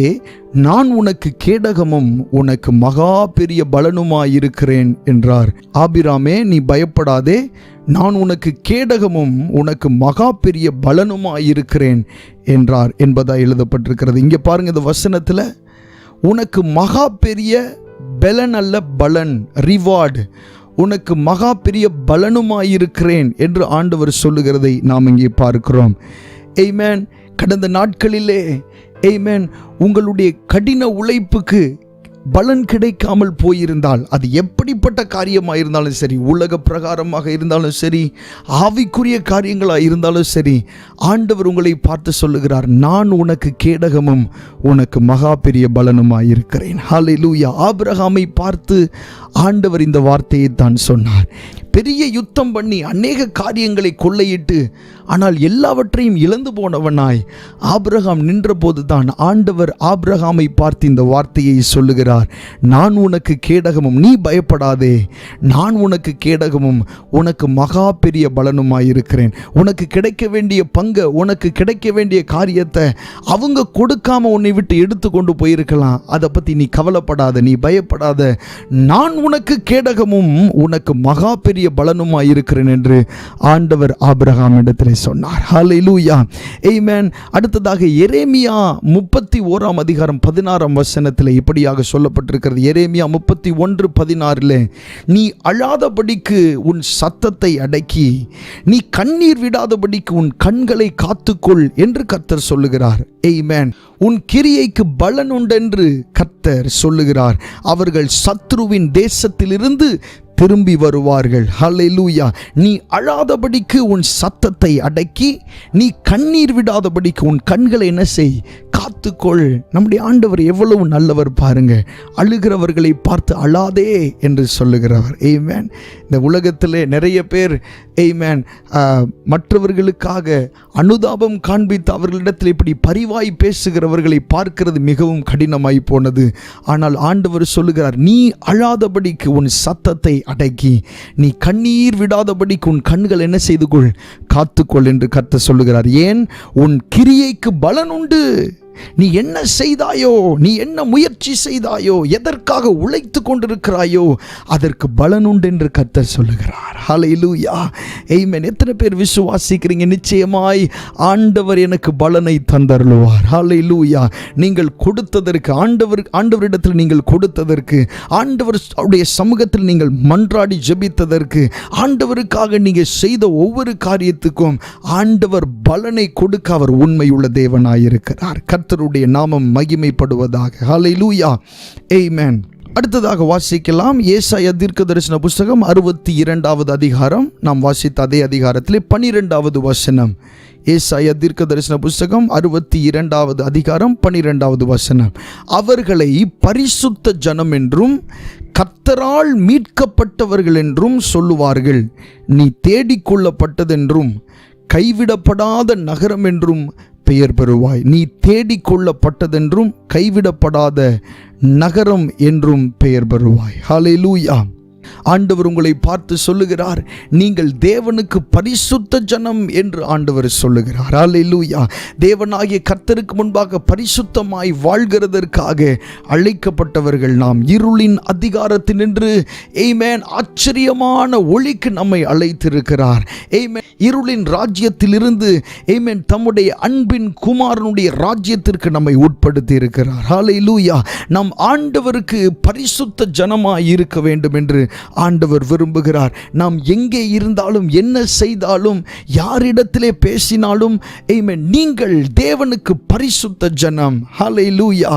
நான் உனக்கு கேடகமும் உனக்கு மகா பெரிய பலனுமாயிருக்கிறேன் என்றார். ஆபிராமே நீ பயப்படாதே, நான் உனக்கு கேடகமும் உனக்கு மகா பெரிய பலனுமாயிருக்கிறேன் என்றார் என்பதா எழுதப்பட்டிருக்கிறது. இங்கே பாருங்க, இந்த வசனத்தில் உனக்கு மகா பெரிய பலன் அல்ல, பலன், ரிவார்டு, உனக்கு மகா பெரிய பலனுமாயிருக்கிறேன் என்று ஆண்டவர் சொல்லுகிறதை நாம் இங்கே பார்க்கிறோம். ஆமென். கடந்த நாட்களிலே ஆமென் உங்களுடைய கடின உழைப்புக்கு பலன் கிடைக்காமல் போயிருந்தால், அது எப்படிப்பட்ட காரியமாக இருந்தாலும் சரி, உலக பிரகாரமாக இருந்தாலும் சரி, ஆவிக்குரிய காரியங்களாக இருந்தாலும் சரி, ஆண்டவர் உங்களை பார்த்து சொல்லுகிறார், நான் உனக்கு கேடகமும் உனக்கு மகா பெரிய பலனுமாயிருக்கிறேன். ஹல்லேலூயா. ஆபிரகாமை பார்த்து ஆண்டவர் இந்த வார்த்தையை தான் சொன்னார். பெரிய யுத்தம் பண்ணி அநேக காரியங்களை கொள்ளையிட்டு ஆனால் எல்லாவற்றையும் இழந்து போனவனாய் ஆபிரகாம் நின்றபோது தான் ஆண்டவர் ஆபிரகாமை பார்த்து இந்த வார்த்தையை சொல்லுகிறார், நான் உனக்கு கேடகமும், நீ பயப்படாதே, நான் உனக்கு கேடகமும் உனக்கு மகா பெரிய பலனுமாயிருக்கிறேன். உனக்கு கிடைக்க வேண்டிய பங்கு, உனக்கு கிடைக்க வேண்டிய காரியத்தை அவங்க கொடுக்காம உன்னை விட்டு எடுத்து கொண்டு போயிருக்கலாம். அதை பற்றி நீ கவலைப்படாத, நீ பயப்படாத, நான் உனக்கு கேடகமும் உனக்கு மகா பெரிய பலனுமாயிருக்கிறேன் என்று ஆண்டவர் ஆபிரகாம் இடத்திலே சொன்னார். ஹல்லேலூயா, ஆமென். அடுத்ததாக எரேமியா 31ஆம் அதிகாரம் 16ஆம் வசனத்தில் இப்படியாக சொல்லப்பட்டிருக்கிறது. எரேமியா 31:16, நீ அழாதபடிக்கு உன் சத்தத்தை அடக்கி, நீ கண்ணீர் விடாதபடிக்கு உன் கண்களை காத்துக்கொள் என்று கர்த்தர் சொல்லுகிறார். ஆமென். உன் கிரியைக்கு பலன் உண்டென்று கர்த்தர் சொல்லுகிறார். அவர்கள் சத்ருவின் தேசத்திலிருந்து திரும்பி வருவார்கள். ஹல்லேலூயா. நீ அழாதபடிக்கு உன் சத்தத்தை அடக்கி, நீ கண்ணீர் விடாதபடிக்கு உன் கண்களை என்ன செய்? காத்துக்கொள். நம்முடைய ஆண்டவர் எவ்வளவு நல்லவர் பாருங்க. அழுகிறவர்களை பார்த்து அழாதே என்று சொல்லுகிறவர். ஆமென். இந்த உலகத்திலே நிறைய பேர் ஆமென் மற்றவர்களுக்காக அனுதாபம் காண்பித்து அவர்களிடத்தில் இப்படி பரிவாய் பேசுகிறவர்களை பார்க்கிறது மிகவும் கடினமாய் போனது. ஆனால் ஆண்டவர் சொல்லுகிறார், நீ அழாதபடிக்கு உன் சத்தத்தை அடக்கி, நீ கண்ணீர் விடாதபடிக்கு உன் கண்கள் என்ன செய்து கொள்? காத்துக்கொள் என்று கர்த்தர் சொல்லுகிறார். ஏன்? உன் கிரியைக்கு பலன் உண்டு. நீ என்ன செய்தாயோ, நீ என்ன முயற்சி செய்தாயோ, எதற்காக உழைத்து கொண்டிருக்கிறாயோ அதற்கு பலன் உண்டு என்று கர்த்தர் சொல்லுகிறார். ஹல்லேலூயா, ஆமென். எத்தனை பேர் விசுவாசிக்கிறீங்க? நிச்சயமாய் ஆண்டவர் எனக்கு பலனை தந்தருளுவார். ஹல்லேலூயா. நீங்கள் கொடுத்ததற்கு, ஆண்டவரிடத்தில் நீங்கள் கொடுத்ததற்கு, ஆண்டவருடைய சமூகத்தில் நீங்கள் மன்றாடி ஜெபித்ததற்கு, ஆண்டவருக்காக நீங்கள் செய்த ஒவ்வொரு காரியத்துக்கும் ஆண்டவர் பலனை கொடுக்க அவர் உண்மையுள்ள தேவனாயிருக்கிறார். கர்த்தருடைய நாமம் மகிமைப்படுவதாக. ஹல்லேலூயா, ஆமென். அடுத்ததாக வாசிக்கலாம். ஏசாயா தீர்க்கதரிசன புஸ்தகம் 62வது அதிகாரம். நாம் வாசித்த அதே அதிகாரத்திலே 12வது வசனம். ஏசாயா தீர்க்கதரிசன புஸ்தகம் 62வது அதிகாரம் 12வது வசனம். அவர்களை பரிசுத்த ஜனம் என்றும் கர்த்தரால் மீட்கப்பட்டவர்கள் என்றும் சொல்லுவார்கள். நீ தேடிக்கொள்ளப்பட்டதென்றும் கைவிடப்படாத நகரம் என்றும் பெயர் பெறுவாய். நீ தேடிக்கொள்ளப்பட்டதென்றும் கைவிடப்படாத நகரம் என்றும் பெயர் பெறுவாய். ஹல்லேலூயா. ஆண்டவர் உங்களை பார்த்து சொல்லுகிறார், நீங்கள் தேவனுக்கு பரிசுத்த ஜனம் என்று ஆண்டவர் சொல்லுகிறார். ஹல்லேலூயா. தேவனாகிய கர்த்தருக்கு முன்பாக பரிசுத்தமாய் வாழ்கிறதற்காக அழைக்கப்பட்டவர்கள் நாம். இருளின் அதிகாரத்தினின்று ஆமென் ஆச்சரியமான ஒளிக்கு நம்மை அழைத்திருக்கிறார். ஆமென். இருளின் ராஜ்யத்திலிருந்து ஆமென் தம்முடைய அன்பின் குமாரனுடைய ராஜ்யத்திற்கு நம்மை உட்படுத்தி இருக்கிறார். ஹல்லேலூயா. நாம் ஆண்டவருக்கு பரிசுத்த ஜனமாய் இருக்க வேண்டும் என்று ஆண்டவர் விரும்புகிறார். நாம் எங்கே இருந்தாலும் என்ன செய்தாலும் யாரிடத்திலே பேசினாலும் ஆமென், நீங்கள் தேவனுக்கு பரிசுத்த ஜனம். ஹல்லேலூயா,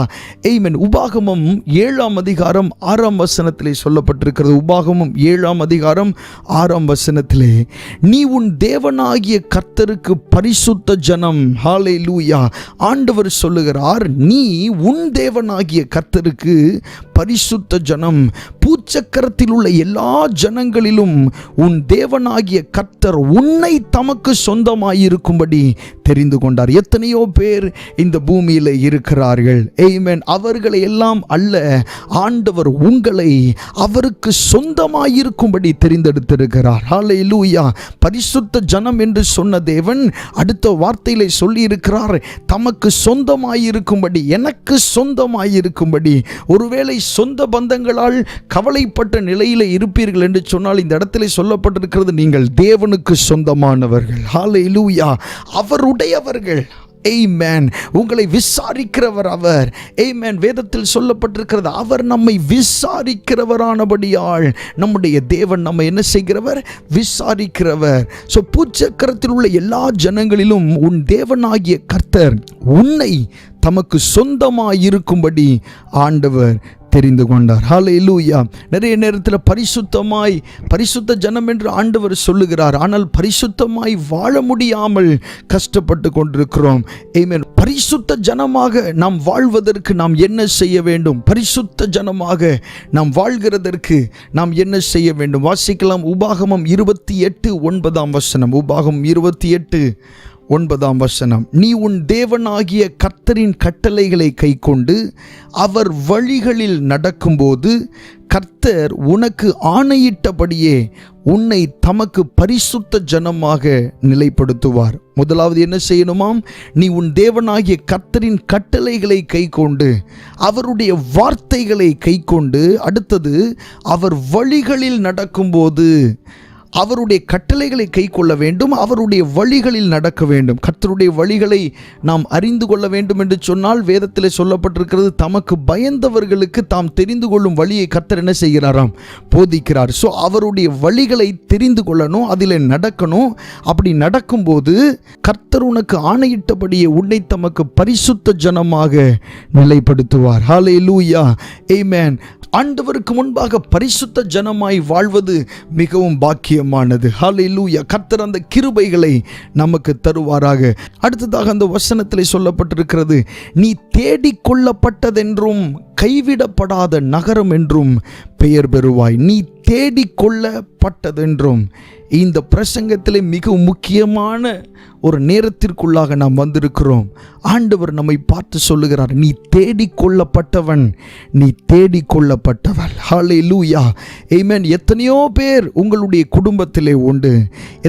ஆமென். உபாகமம் 7ஆம் அதிகாரம் 6ஆம் வசனத்திலே சொல்லப்பட்டிருக்கிறது. உபாகமம் 7ஆம் அதிகாரம் 6ஆம் வசனத்திலே, நீ உன் தேவனாகிய கர்த்தருக்கு பரிசுத்த ஜனம். ஹல்லேலூயா. ஆண்டவர் சொல்லுகிறார், நீ உன் தேவனாகிய கர்த்தருக்கு பரிசுத்த ஜனம். பூச்சக்கரத்தில் உள்ள எல்லா ஜனங்களிலும் உன் தேவனாகிய கர்த்தர் உன்னை தமக்கு சொந்தமாயிருக்கும்படி தெரிந்து கொண்டார். எத்தனையோ பேர் இந்த பூமியில் இருக்கிறார்கள். ஆமென். அவர்களை எல்லாம் அல்ல, ஆண்டவர் உங்களை அவருக்கு சொந்தமாயிருக்கும்படி தெரிந்தெடுத்திருக்கிறார். ஹல்லேலூயா. பரிசுத்த ஜனம் என்று சொன்ன தேவன் அடுத்த வார்த்தையிலே சொல்லி இருக்கிறார், தமக்கு சொந்தமாயிருக்கும்படி, எனக்கு சொந்தமாயிருக்கும்படி. ஒருவேளை சொந்த பந்தங்களால் கவலைப்பட்ட நிலையில் இருப்பீர்கள் என்று சொன்னால், இந்த இடத்திலே சொல்லப்பட்டிருக்கிறது, நீங்கள் தேவனுக்கு சொந்தமானவர்கள். ஹல்லேலூயா. அவருடையவர்கள். ஆமென். உங்களை விசாரிக்கிறவர் அவர். ஆமென். வேதத்தில் சொல்லப்பட்டிருக்கிறது, அவர் நம்மை விசாரிக்கிறவரானபடியால் நம்முடைய தேவன் நம்ம என்ன செய்கிறவர்? விசாரிக்கிறவர். ஸோ பூச்சக்கரத்தில் உள்ள எல்லா ஜனங்களிலும் உன் தேவனாகிய கர்த்தர் உன்னை தமக்கு சொந்தமாயிருக்கும்படி ஆண்டவர் தெரிந்து கொண்டார். ஹல்லேலூயா. நிறைய நேரத்தில் பரிசுத்த ஜனம் என்று ஆண்டவர் சொல்லுகிறார். ஆனால் பரிசுத்தமாய் வாழ முடியாமல் கஷ்டப்பட்டு கொண்டிருக்கிறோம். ஆமென். பரிசுத்த ஜனமாக நாம் வாழ்வதற்கு நாம் என்ன செய்ய வேண்டும்? பரிசுத்த ஜனமாக நாம் வாழ்கிறதற்கு நாம் என்ன செய்ய வேண்டும்? வாசிக்கலாம். உபாகமம் 28:9 வசனம். உபாகமம் 28:9 நீ உன் தேவனாகிய கர்த்தரின் கட்டளைகளை கைக்கொண்டு அவர் வழிகளில் நடக்கும்போது கர்த்தர் உனக்கு ஆணையிட்டபடியே உன்னை தமக்கு பரிசுத்த ஜனமாக நிலைப்படுத்துவார். முதலாவது என்ன செய்யணுமாம்? நீ உன் தேவனாகிய கர்த்தரின் கட்டளைகளை கைக்கொண்டு அவருடைய வார்த்தைகளை கைக்கொண்டு, அடுத்தது அவர் வழிகளில் நடக்கும்போது அவருடைய கட்டளைகளை கை கொள்ள வேண்டும், அவருடைய வழிகளில் நடக்க வேண்டும். கர்த்தருடைய வழிகளை நாம் அறிந்து கொள்ள வேண்டும் என்று சொன்னால், வேதத்தில் சொல்லப்பட்டிருக்கிறது, தமக்கு பயந்தவர்களுக்கு தாம் தெரிந்து கொள்ளும் வழியை கர்த்தர் என்ன செய்கிறாராம்? போதிக்கிறார். ஸோ அவருடைய வழிகளை தெரிந்து கொள்ளணும், அதில் நடக்கணும். அப்படி நடக்கும்போது கர்த்தர் உனக்கு ஆணையிட்டபடியே உன்னை தமக்கு பரிசுத்த ஜனமாக நிலைப்படுத்துவார். ஹல்லேலூயா. ஆமென். ஆண்டவருக்கு முன்பாக பரிசுத்த ஜனமாய் வாழ்வது மிகவும் பாக்கியமானது. ஹல்லேலூயா. கர்த்தர் அந்த கிருபைகளை நமக்கு தருவாராக. அடுத்ததாக அந்த வசனத்தில் சொல்லப்பட்டிருக்கிறது, நீ தேடிக்கொள்ளப்பட்டதென்றும் கைவிடப்படாத நகரம் என்றும் பெயர் பெறுவாய். நீ தேடிக்கொள்ளப்பட்டதென்றும். இந்த பிரசங்கத்திலே மிக முக்கியமான ஒரு நேரத்திற்குள்ளாக நாம் வந்திருக்கிறோம். ஆண்டவர் நம்மை பார்த்து சொல்லுகிறார், நீ தேடிக்கொள்ளப்பட்டவன், நீ தேடிக்கொள்ளப்பட்டவள். ஹல்லேலூயா. ஆமென். எத்தனையோ பேர் உங்களுடைய குடும்பத்திலே உண்டு,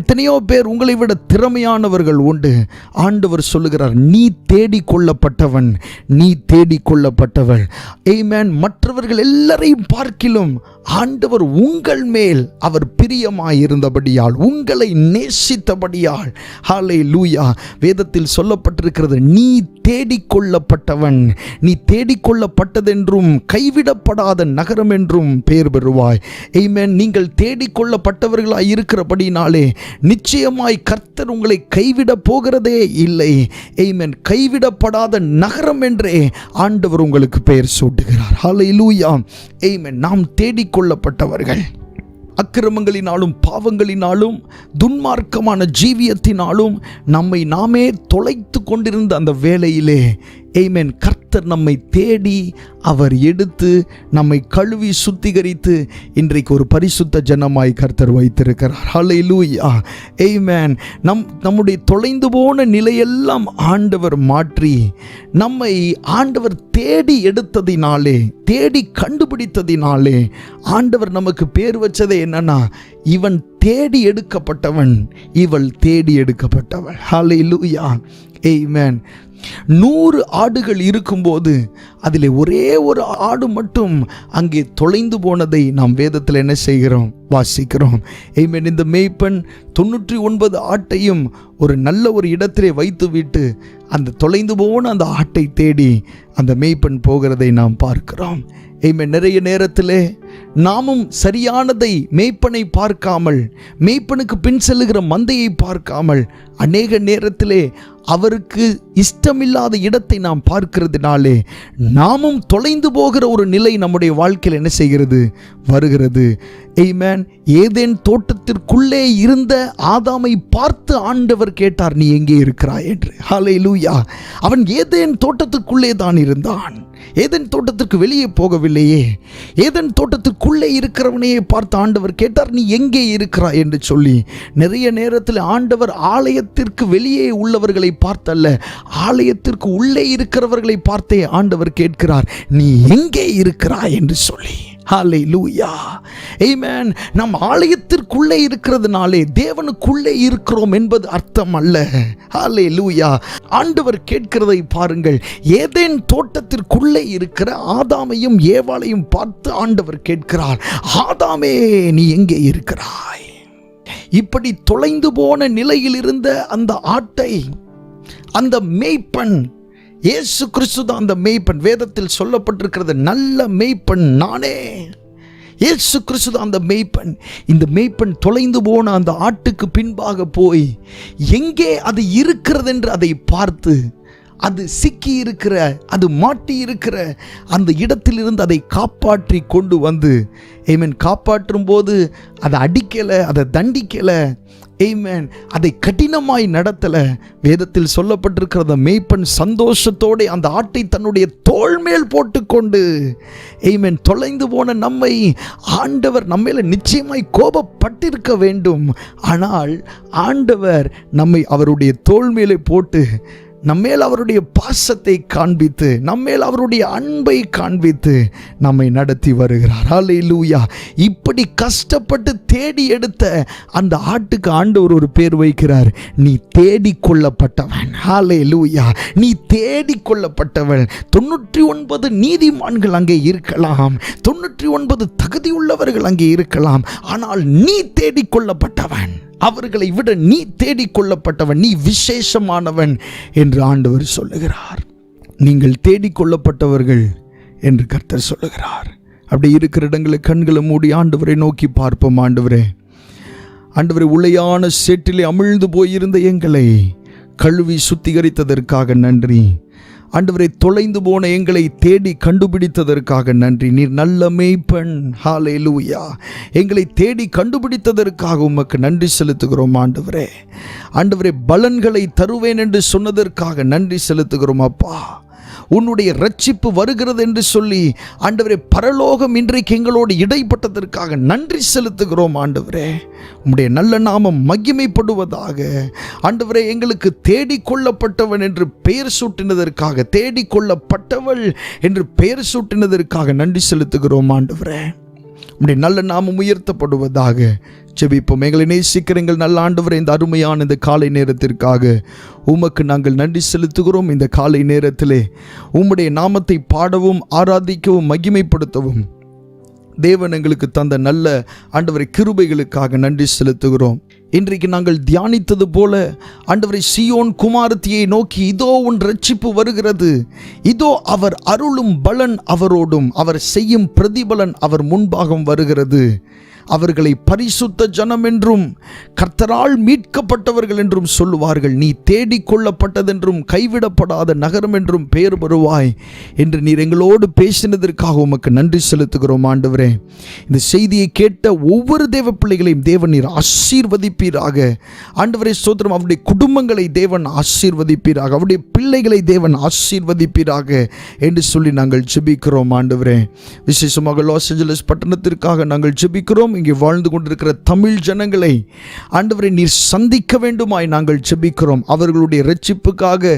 எத்தனையோ பேர் உங்களை விட திறமையானவர்கள் உண்டு. ஆண்டவர் சொல்லுகிறார், நீ தேடிக்கொள்ளப்பட்டவன், நீ தேடிக்கொள்ளப்பட்டவள். ஆமென். மற்றவர்கள் எல்லாரையும் பார்க்கிலும் ஆண்டவர் உங்கள் மேல் அவர் பிரியமாயிருந்தபடியால், உங்களை நேசித்தபடியால், ஹல்லேலூயா, வேதத்தில் சொல்லப்பட்டிருக்கிறது, நீ தேடிக்கொள்ளப்பட்டவன், நீ தேடிக்கொள்ளப்பட்டதென்றும் கைவிடப்படாத நகரம் என்றும் பெயர் பெறுவாய். ஆமென். நீங்கள் தேடிக்கொள்ளப்பட்டவர்களாய் இருக்கிறபடினாலே நிச்சயமாய் கர்த்தர் உங்களை கைவிட போகிறதே இல்லை. ஆமென். கைவிடப்படாத நகரம் என்றே ஆண்டவர் உங்களுக்கு பெயர் சூட்டுகிறார். ஹல்லேலூயா. ஆமென். நாம் தேடிக்கொள்ளப்பட்டவர்கள். அக்கிரமங்களினாலும் பாவங்களினாலும் துன்மார்க்கமான ஜீவியத்தினாலும் நம்மை நாமே தொலைத்து கொண்டிருந்த அந்த வேளையிலே, ஆமென், கர்த்தர் நம்மை தேடி அவர் எடுத்து நம்மை கழுவி சுத்திகரித்து இன்றைக்கு ஒரு பரிசுத்த ஜனமாய் கர்த்தர் வைத்திருக்கிறார். ஹல்லேலூயா. ஆமென். நம்முடைய தொலைந்து போன நிலையெல்லாம் ஆண்டவர் மாற்றி நம்மை ஆண்டவர் தேடி எடுத்ததினாலே, தேடி கண்டுபிடித்ததினாலே ஆண்டவர் நமக்கு பேர் வச்சதே என்னன்னா, இவன் தேடி எடுக்கப்பட்டவன், இவள் தேடி எடுக்கப்பட்டவள். ஹல்லேலூயா. ஆமென். 100 ஆடுகள் இருக்கும்போது அதில் ஒரே ஒரு ஆடு மட்டும் அங்கே தொலைந்து போனதை நாம் வேதத்தில் என்ன செய்கிறோம்? வாசிக்கிறோம். ஆமென். இந்த மேய்ப்பன் 99 ஆட்டையும் ஒரு நல்ல ஒரு இடத்திலே வைத்துவிட்டு அந்த தொலைந்து போன அந்த ஆட்டை தேடி அந்த மேய்ப்பன் போகிறதை நாம் பார்க்கிறோம். நிறைய நேரத்திலே நாமும் சரியானதை மேய்ப்பனை பார்க்காமல், மேய்ப்பனுக்கு பின் செல்லுகிற மந்தையை பார்க்காமல், அநேக நேரத்திலே அவருக்கு இஷ்டமில்லாத இடத்தை நாம் பார்க்கிறதுனாலே நாமும் தொலைந்து போகிற ஒரு நிலை நம்முடைய வாழ்க்கையில் என்ன செய்கிறது, வருகிறது. ஆமென். ஏதேன் தோட்டத்திற்குள்ளே இருந்த ஆதாமை பார்த்து ஆண்டவர் கேட்டார், நீ எங்கே இருக்கிறாய் என்று. ஹல்லேலூயா. அவன் ஏதேன் தோட்டத்துக்குள்ளே தான் இருந்தான். ஏதேன் தோட்டத்திற்கு வெளியே போகவில்லையே. ஏதேன் தோட்டத்துக்குள்ளே இருக்கிறவனையே பார்த்து ஆண்டவர் கேட்டார், நீ எங்கே இருக்கிறாய் என்று சொல்லி. நிறைய நேரத்தில் ஆண்டவர் ஆலயத்திற்கு வெளியே உள்ளவர்களை பார்த்தல்ல, ஆலயத்திற்கு உள்ளே இருக்கிறவர்களை பார்த்தே ஆண்டவர் கேட்கிறார், நீ எங்கே இருக்கிறாய் என்று சொல்லி. ஹல்லேலூயா. ஆமென். நம் ஆலயத்திற்குள்ளே இருக்கிறதுனாலே தேவனுக்குள்ளே இருக்கிறோம் என்பது அர்த்தம் அல்ல. ஹல்லேலூயா. ஆண்டவர் கேட்கிறதை பாருங்கள். ஏதேன் தோட்டத்திற்குள்ளே இருக்கிற ஆதாமையும் ஏவாளையும் பார்த்து ஆண்டவர் கேட்கிறார், ஆதாமே நீ எங்கே இருக்கிறாய்? இப்படி தொலைந்து போன நிலையில் இருந்த அந்த ஆட்டை அந்த மேய்ப்பன், இயேசு கிறிஸ்து தான் அந்த மேய்ப்பன். வேதத்தில் சொல்லப்பட்டிருக்கிறது, நல்ல மேய்ப்பன் நானே. இயேசு கிறிஸ்து தான் அந்த மேய்ப்பன். இந்த மேய்ப்பன் தொலைந்து போன அந்த ஆட்டுக்கு பின்பாக போய் எங்கே அது இருக்கிறது என்று அதை பார்த்து, அது சிக்கி இருக்கிற, அது மாட்டி இருக்கிற அந்த இடத்திலிருந்து அதை காப்பாற்றி கொண்டு வந்து, காப்பாற்றும் போது அதை அடிக்கலை, அதை தண்டிக்கலை, அதை கடினமாய் நடத்தலை. வேதத்தில் சொல்லப்பட்டிருக்கிறத மேய்ப்பன் சந்தோஷத்தோடு அந்த ஆட்டை தன்னுடைய தோள் மேல் போட்டுக்கொண்டு, தொலைந்து போன நம்மை ஆண்டவர் நம்மையில நிச்சயமாய் கோபப்பட்டிருக்க வேண்டும். ஆனால் ஆண்டவர் நம்மை அவருடைய தோள் மேலே போட்டு நம்மேல் அவருடைய பாசத்தை காண்பித்து, நம்மேல் அவருடைய அன்பை காண்பித்து நம்மை நடத்தி வருகிறார். ஹல்லேலூயா. இப்படி கஷ்டப்பட்டு தேடி எடுத்த அந்த ஆட்டுக்கு ஆண்டவர் ஒரு பேர் வைக்கிறார், நீ தேடிக்கொள்ளப்பட்டவன். ஹல்லேலூயா. நீ தேடிக்கொள்ளப்பட்டவன். 99 நீதிமான்கள் அங்கே இருக்கலாம், 99 தகுதியுள்ளவர்கள் அங்கே இருக்கலாம், ஆனால் நீ தேடிக்கொள்ளப்பட்டவன். அவர்களை விட நீ தேடிக்கொள்ளப்பட்டவன், நீ விசேஷமானவன் என்று ஆண்டவர் சொல்லுகிறார். நீங்கள் தேடிக்கொள்ளப்பட்டவர்கள் என்று கர்த்தர் சொல்லுகிறார். அப்படி இருக்கிற இடங்களை கண்களை மூடி ஆண்டவரை நோக்கி பார்ப்போம். ஆண்டவரே, உளையான சேற்றிலே அமிழ்ந்து போயிருந்த எங்களை கழுவி சுத்திகரித்ததற்காக நன்றி. ஆண்டவரை, தொலைந்து போன எங்களை தேடி கண்டுபிடித்ததற்காக நன்றி. நீர் நல்ல மேய்ப்பன். ஹல்லேலூயா. எங்களை தேடி கண்டுபிடித்ததற்காக உமக்கு நன்றி செலுத்துகிறோம். ஆண்டவரே, பலன்களை தருவேன் என்று சொன்னதற்காக நன்றி செலுத்துகிறோம். அப்பா, உன்னுடைய ரட்சிப்பு வருகிறது என்று சொல்லி ஆண்டவரே, பரலோகம் இன்றைக்கு எங்களோடு இடைப்பட்டதற்காக நன்றி செலுத்துகிறோம். ஆண்டவரே, உம்முடைய நல்ல நாமம் மகிமைப்படுவதாக. ஆண்டவரே, எங்களுக்கு தேடிக்கொள்ளப்பட்டவன் என்று பெயர் சூட்டினதற்காக, தேடிக்கொள்ளப்பட்டவள் என்று பெயர் சூட்டினதற்காக நன்றி செலுத்துகிறோம். ஆண்டவரே, உம்முடைய நல்ல நாமம் உயர்த்தப்படுவதாக. ஜெபிப்போம். எங்களை நேசிக்கிற எங்கள் நல்ல ஆண்டவரே, இந்த அருமையான இந்த காலை நேரத்திற்காக உமக்கு நாங்கள் நன்றி செலுத்துகிறோம். இந்த காலை நேரத்திலே உம்முடைய நாமத்தை பாடவும், ஆராதிக்கவும், மகிமைப்படுத்தவும் தேவன் எங்களுக்கு தந்த நல்ல ஆண்டவரை கிருபைகளுக்காக நன்றி செலுத்துகிறோம். இன்றைக்கு நாங்கள் தியானித்தது போல ஆண்டவரை, சீயோன் குமாரத்தியை நோக்கி இதோ உன் ரட்சிப்பு வருகிறது, இதோ அவர் அருளும் பலன் அவரோடும், அவர் செய்யும் பிரதிபலன் அவர் முன்பாகம் வருகிறது. அவர்களை பரிசுத்த ஜனம் என்றும் கர்த்தரால் மீட்கப்பட்டவர்கள் என்றும் சொல்லுவார்கள். நீ தேடிக்கொள்ளப்பட்டதென்றும் கைவிடப்படாத நகரம் என்றும் பெயர் பெறுவாய் என்று நீர் எங்களோடு பேசினதற்காக உமக்கு நன்றி செலுத்துகிறோம். ஆண்டவரே, இந்த செய்தியை கேட்ட ஒவ்வொரு தேவ பிள்ளைகளையும் தேவன் நீர் ஆசீர்வதிப்பீராக. ஆண்டவரே ஸ்தோத்திரம். அவருடைய குடும்பங்களை தேவன் ஆசீர்வதிப்பீராக, அவருடைய பிள்ளைகளை தேவன் ஆசீர்வதிப்பீராக என்று சொல்லி நாங்கள் ஜெபிக்கிறோம். ஆண்டவரே, விசேஷமாக லாஸ் ஏஞ்சலஸ் பட்டணத்திற்காக நாங்கள் ஜெபிக்கிறோம். இங்கே வாழ்ந்து கொண்டிருக்கிற தமிழ் ஜனங்களை ஆண்டவரை நீர் சந்திக்க வேண்டுமாய் நாங்கள் ஜெபிக்கிறோம். அவர்களுடைய இரட்சிப்புக்காக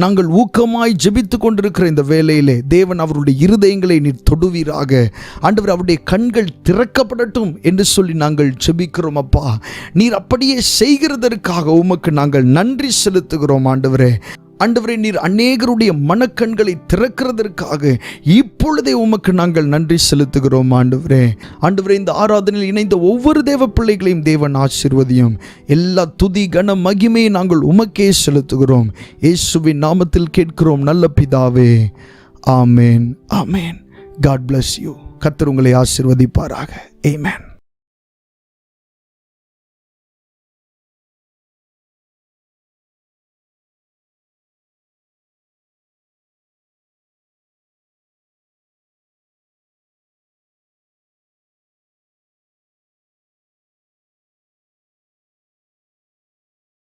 நாங்கள் ஊக்கமாய் ஜெபித்து கொண்டிருக்கிற இந்த வேளையிலே தேவன் அவருடைய இருதயங்களை நீர் தொடுவீராக. ஆண்டவர், அவருடைய கண்கள் திறக்கப்படட்டும் என்று சொல்லி நாங்கள் ஜெபிக்கிறோம். அப்பா, நீர் அப்படியே செய்கிறதற்காக உமக்கு நாங்கள் நன்றி செலுத்துகிறோம். ஆண்டவரே, ஆண்டவரே, நீர் அநேகருடைய மனக்கண்களை திறக்கிறதற்காக இப்பொழுதே உமக்கு நாங்கள் நன்றி செலுத்துகிறோம் ஆண்டவரே. ஆண்டவரே, இந்த ஆராதனையில் இணைந்த ஒவ்வொரு தேவ பிள்ளைகளையும் தேவன் ஆசீர்வதியும். எல்லா துதி கன மகிமையை நாங்கள் உமக்கே செலுத்துகிறோம். இயேசுவின் நாமத்தில் கேட்கிறோம் நல்ல பிதாவே. ஆமேன், ஆமேன். God bless you. கர்த்தர் உங்களை ஆசீர்வதிப்பாராக. Amen.